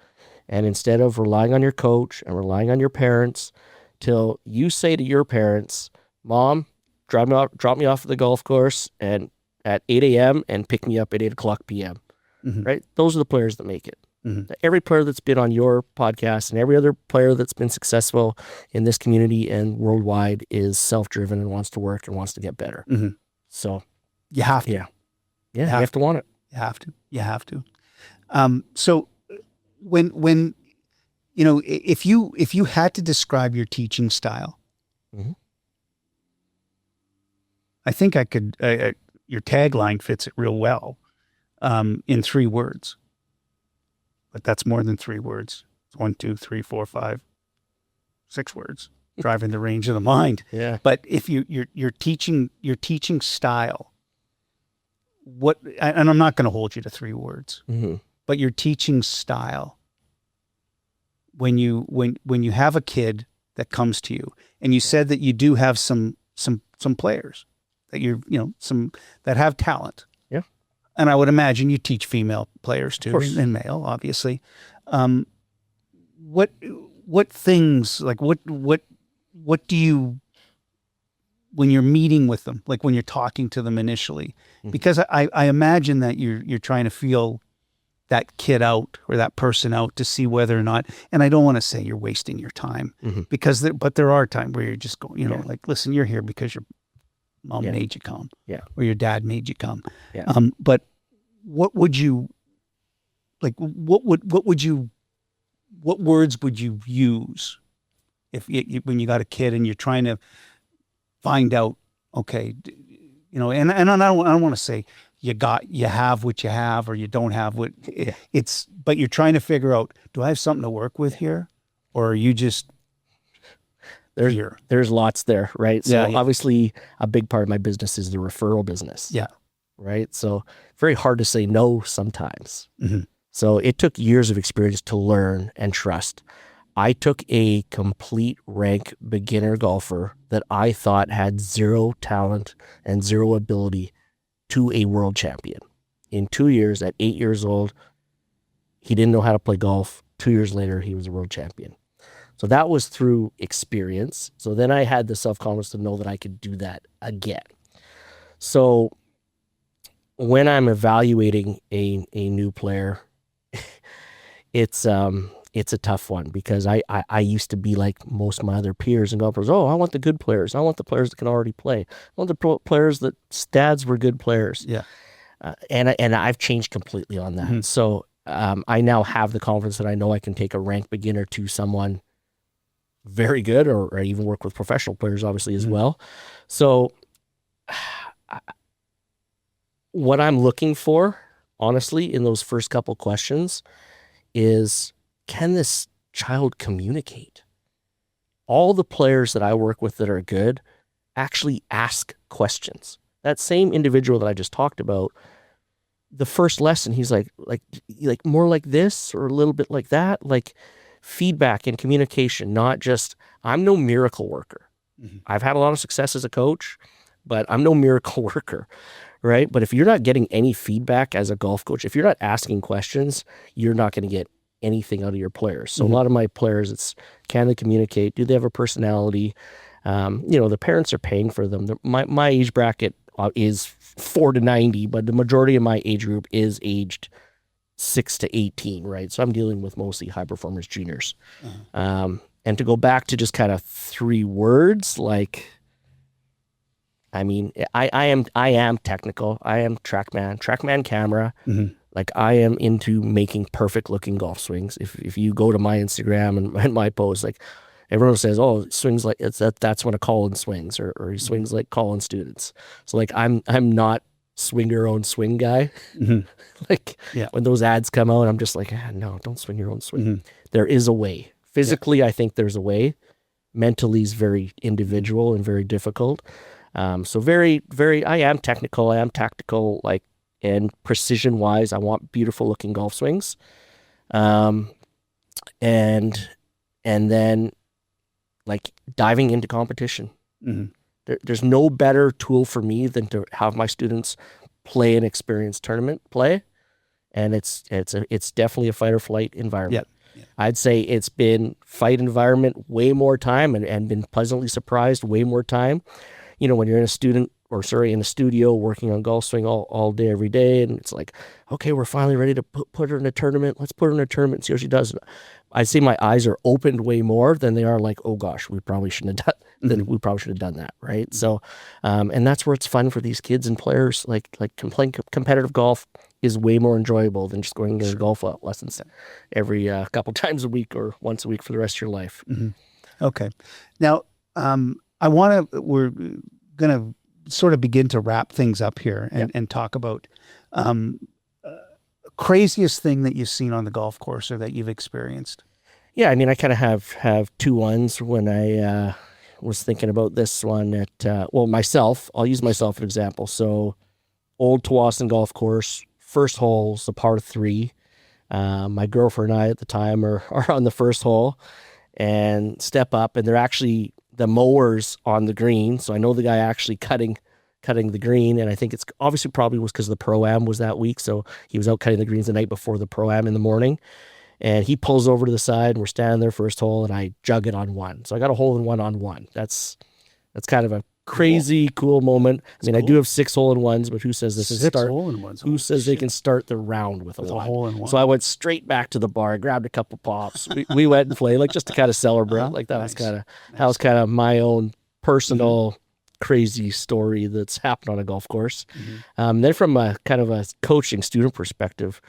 and instead of relying on your coach and relying on your parents, till you say to your parents, "Mom, drop me off at the golf course and at 8 a.m. and pick me up at 8 o'clock p.m." Mhm. Right? Those are the players that make it. Mhm. Every player that's been on your podcast and every other player that's been successful in this community and worldwide is self-driven and wants to work and wants to get better. Mhm. So You have to. yeah, you have to want it. You have to. You have to. So when if you had to describe your teaching style, Mhm. I think I could. Your tagline fits it real well in 3 words, but that's more than 3 words. It's 1, 2, 3, 4, 5, 6 words. Driving the range of the mind. Yeah. But if your teaching style, and I'm not going to hold you to 3 words, Mm-hmm. but your teaching style, when you have a kid that comes to you, and you said that you do have some players that some that have talent. Yeah. And I would imagine you teach female players too, and male, obviously. What things, like what do you, when you're meeting with them, like when you're talking to them initially, because I imagine that you're trying to feel that kid out or that person out to see whether or not, and I don't want to say you're wasting your time, because but there are times where you're just going, like, listen, you're here because your mom made you come, or your dad made you come. But what would you, like, what words would you use if when you got a kid and you're trying to find out, okay, and I don't want to say you have what you have, or you don't have what it's, but you're trying to figure out, do I have something to work with here, or are you just here? There's lots there, right? So obviously a big part of my business is the referral business. Yeah. Right. So very hard to say no sometimes. So it took years of experience to learn and trust. I took a complete rank beginner golfer that I thought had 0 talent and 0 ability to a world champion. In 2 years, at 8 years old, he didn't know how to play golf. 2 years later, he was a world champion. So that was through experience. So then I had the self-confidence to know that I could do that again. So when I'm evaluating a new player, it's a tough one, because I used to be like most of my other peers and golfers. Oh, I want the good players. I want the players that can already play. I want the players that dads were good players. Yeah. And I've changed completely on that. So I now have the confidence that I know I can take a ranked beginner to someone very good, or even work with professional players, obviously, as well. So what I'm looking for, honestly, in those first couple questions is, can this child communicate? All the players that I work with that are good actually ask questions. That same individual that I just talked about, the first lesson, he's like more like this or a little bit like that, like feedback and communication, not just, I'm no miracle worker. I've had a lot of success as a coach, but I'm no miracle worker, right? But if you're not getting any feedback as a golf coach, if you're not asking questions, you're not going to get anything out of your players. So a lot of my players, it's, can they communicate? Do they have a personality? The parents are paying for them. My age bracket is 4 to 90, but the majority of my age group is aged 6 to 18, right? So I'm dealing with mostly high performance juniors. And to go back to just kind of 3 words, like, I mean, I am technical. I am TrackMan camera. Like, I am into making perfect looking golf swings. If you go to my Instagram and my posts, like, everyone says, oh, swings like that's when a Colin swings, or he swings like Colin students. So like, I'm not swing your own swing guy. Like, when those ads come out, I'm just like, no, don't swing your own swing. There is a way. Physically, I think there's a way. Mentally is very individual and very difficult. So very, very, I am technical. I am tactical, like, and precision wise, I want beautiful looking golf swings. And then like diving into competition. There's no better tool for me than to have my students play an experienced tournament play, and it's definitely a fight or flight environment. Yeah. I'd say it's been fight environment way more time, and been pleasantly surprised way more time. When you're in a studio working on golf swing all day, every day, and it's like, okay, we're finally ready to put her in a tournament. Let's put her in a tournament and see how she does. I'd say my eyes are opened way more than they are like, oh gosh, we probably shouldn't have done. We probably should have done that, right? So, and that's where it's fun for these kids and players. Like playing competitive golf is way more enjoyable than just going to golf lessons every couple times a week or once a week for the rest of your life. Okay, now we're gonna sort of begin to wrap things up here and talk about craziest thing that you've seen on the golf course or that you've experienced. Yeah, I mean, I kind of have two ones when I was thinking about this one at, myself. I'll use myself as an example. So, Old Tawasin Golf Course, first hole's a par 3. My girlfriend and I at the time are on the first hole and step up, and they're actually the mowers on the green. So I know the guy actually cutting the green, and I think it's obviously probably was because the Pro-Am was that week. So he was out cutting the greens the night before the Pro-Am in the morning, and he pulls over to the side, and we're standing there first hole, and I jug it on one. So I got a hole in one on one. That's kind of a crazy cool moment. I mean, I do have 6 hole-in-ones, but who says this is start? Who says they can start the round with a hole in one? So I went straight back to the bar, grabbed a couple pops. We went and played, like, just to kind of celebrate. Like that was kind of my own personal crazy story that's happened on a golf course. Then from a kind of a coaching student perspective,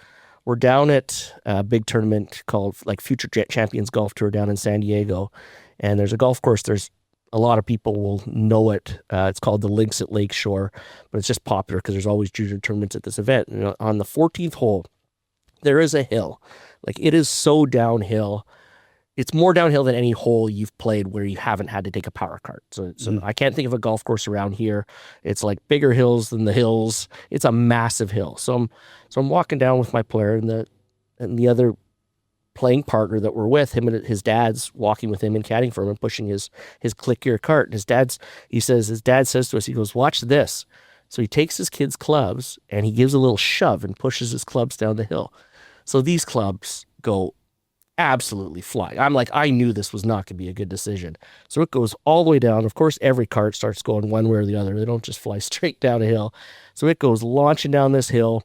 we're down at a big tournament called like Future Champions Golf Tour down in San Diego, and there's a golf course. There's a lot of people will know it. It's called the Links at Lakeshore, but it's just popular because there's always junior tournaments at this event. And on the 14th hole, there is a hill. Like, it is so downhill. It's more downhill than any hole you've played where you haven't had to take a power cart. So I can't think of a golf course around here. It's like bigger hills than the hills. It's a massive hill. So I'm walking down with my player, and the other playing partner that we're with, him and his dad's walking with him and caddying for him and pushing his click gear cart. And his dad says to us, he goes, "Watch this." So he takes his kid's clubs and he gives a little shove and pushes his clubs down the hill. So these clubs go absolutely flying. I'm like, I knew this was not going to be a good decision. So it goes all the way down. Of course, every cart starts going one way or the other. They don't just fly straight down a hill. So it goes launching down this hill,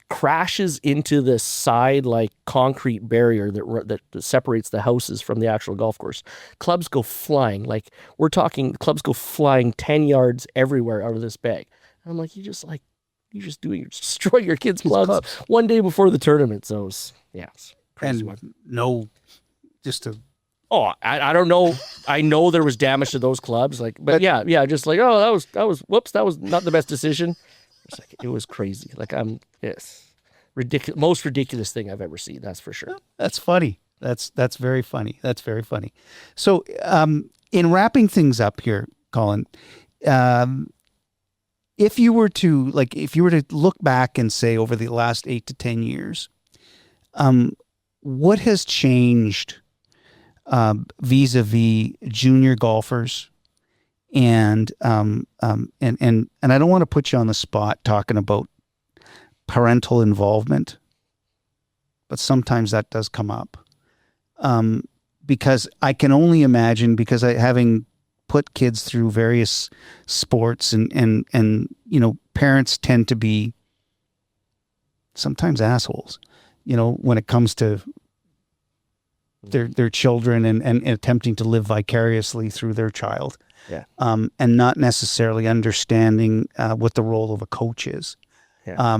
crashes into this side like concrete barrier that separates the houses from the actual golf course. Clubs go flying. Like, we're talking clubs go flying 10 yards everywhere out of this bag. And I'm like, you destroy your kids' clubs one day before the tournament. So it's crazy and one. No, just to. Oh, I don't know. I know there was damage to those clubs. But just like, oh, that was not the best decision. It was crazy. Ridiculous, most ridiculous thing I've ever seen. That's for sure. That's funny. That's very funny. That's very funny. So, in wrapping things up here, Colin, if you were to look back and say over the last 8 to 10 years, what has changed vis-a-vis junior golfers? And I don't want to put you on the spot talking about parental involvement, but sometimes that does come up. Because I can only imagine, because having put kids through various sports and parents tend to be sometimes assholes, when it comes to their children and attempting to live vicariously through their child. Yeah. And not necessarily understanding what the role of a coach is. Yeah.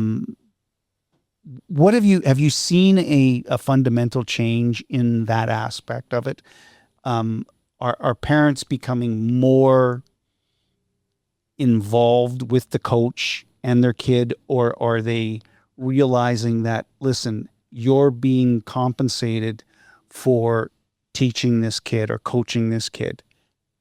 What have you seen a fundamental change in that aspect of it? Are parents becoming more involved with the coach and their kid, or are they realizing that, listen, you're being compensated for teaching this kid or coaching this kid?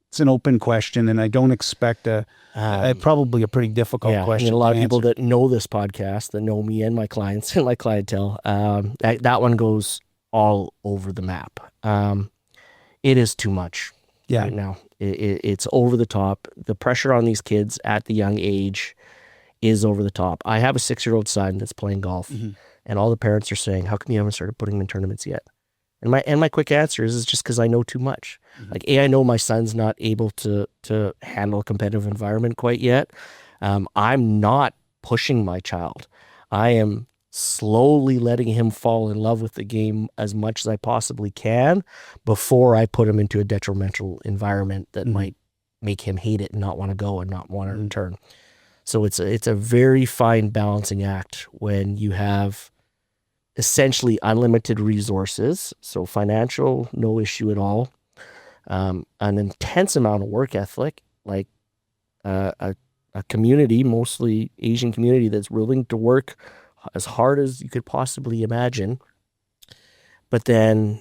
It's an open question, and I don't expect probably a pretty difficult question. A lot of people that know this podcast, that know me and my clients and my clientele, that one goes all over the map. It is too much. Yeah. right now. It's over the top. The pressure on these kids at the young age is over the top. I have a 6-year-old son that's playing golf, and all the parents are saying, "How come you haven't started putting him in tournaments yet?" And my quick answer is just because I know too much. Like, I know my son's not able to handle a competitive environment quite yet. I'm not pushing my child. I am slowly letting him fall in love with the game as much as I possibly can before I put him into a detrimental environment that might make him hate it and not want to go and not want to return. So it's a very fine balancing act when you have essentially unlimited resources, so financial, no issue at all, an intense amount of work ethic, like a community, mostly Asian community, that's willing to work as hard as you could possibly imagine, but then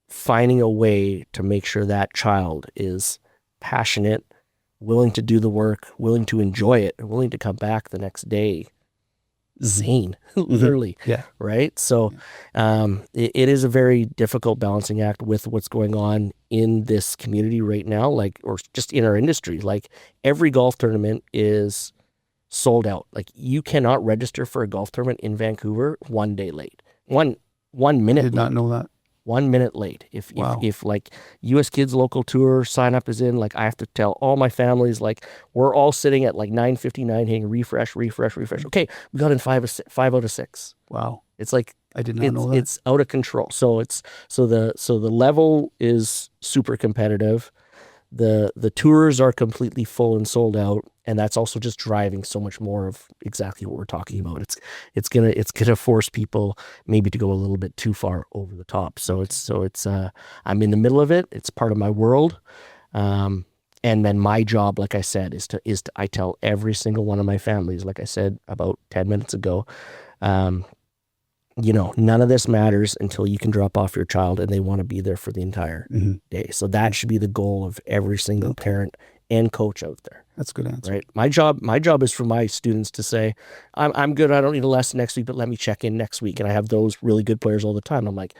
finding a way to make sure that child is passionate, willing to do the work, willing to enjoy it, and willing to come back the next day zane, literally. Yeah. Right. So it is a very difficult balancing act with what's going on in this community right now, like, or just in our industry. Like, every golf tournament is sold out. Like, you cannot register for a golf tournament in Vancouver 1 day late. One minute. I did not know that. 1 minute late. If like US Kids local tour sign up is in, like, I have to tell all my families, like, we're all sitting at like 9:59 hitting refresh. Okay, we got in 5 out of 6. Wow. It's like, I did not know that. It's out of control. So the level is super competitive. The tours are completely full and sold out, and that's also just driving so much more of exactly what we're talking about. It's gonna force people maybe to go a little bit too far over the top. So it's I'm in the middle of it. It's part of my world, and then my job, like I said, is to I tell every single one of my families, like I said about 10 minutes ago, none of this matters until you can drop off your child and they want to be there for the entire day. So that should be the goal of every single parent and coach out there. That's a good answer. Right. My job is for my students to say, I'm good. I don't need a lesson next week, but let me check in next week. And I have those really good players all the time. I'm like,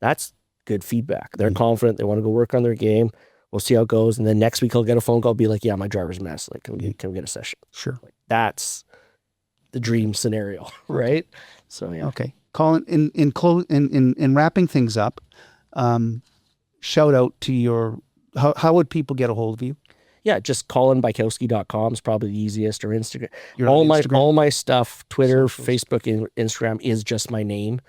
that's good feedback. They're confident. They want to go work on their game. We'll see how it goes. And then next week I'll get a phone call, be like, yeah, my driver's a mess. Like, can we get a session? Sure. Like, that's the dream scenario. Right. So, yeah. Okay. Colin, in wrapping things up, shout out to your, how would people get a hold of you? Yeah, just colinbykowski.com is probably the easiest, or Instagram. You're on Instagram? All my stuff, Twitter, Socials. Facebook, and Instagram is just my name.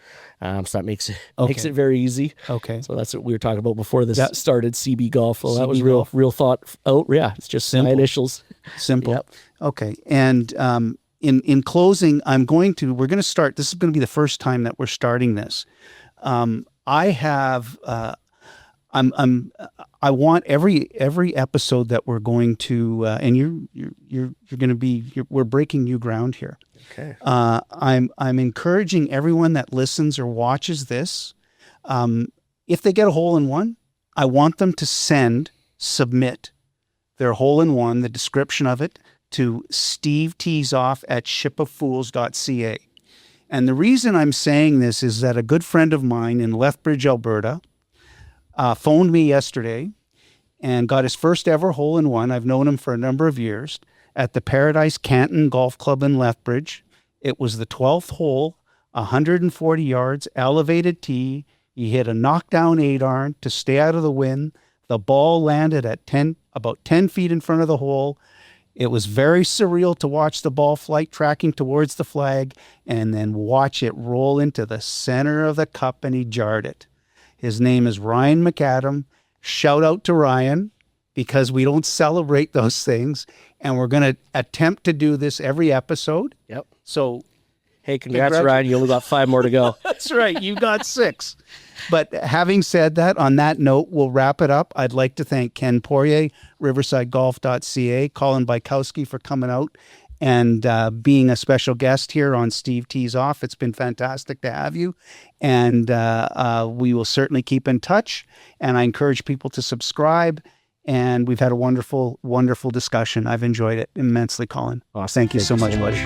So that makes it very easy. Okay. So that's what we were talking about before this Yep. started, CB Golf. Well, that was CB real Golf. real thought. Oh, yeah, it's just Simple. my initials. Simple. Yep. Okay. And in closing, we're going to start, this is going to be the first time that we're starting this. I want every episode that we're going to, and you're going to be, we're breaking new ground here. Okay. I'm encouraging everyone that listens or watches this, if they get a hole in one, I want them to submit their hole in one, the description of it, to steveteesoff@shipoffools.ca. And the reason I'm saying this is that a good friend of mine in Lethbridge, Alberta, phoned me yesterday and got his first ever hole in one. I've known him for a number of years at the Paradise Canton Golf Club in Lethbridge. It was the 12th hole, 140 yards, elevated tee. He hit a knockdown 8-iron to stay out of the wind. The ball landed at about 10 feet in front of the hole. It was very surreal to watch the ball flight tracking towards the flag and then watch it roll into the center of the cup, and he jarred it. His name is Ryan McAdam. Shout out to Ryan, because we don't celebrate those things, and we're going to attempt to do this every episode. Yep. So, hey, congrats, Ryan. You only got 5 more to go. That's right. You got 6. But having said that, on that note, we'll wrap it up. I'd like to thank Ken Poirier, riversidegolf.ca, Colin Bykowski for coming out and being a special guest here on Steve Tees Off. It's been fantastic to have you. And we will certainly keep in touch. And I encourage people to subscribe. And we've had a wonderful, wonderful discussion. I've enjoyed it immensely, Colin. Awesome. Thank you so much, buddy.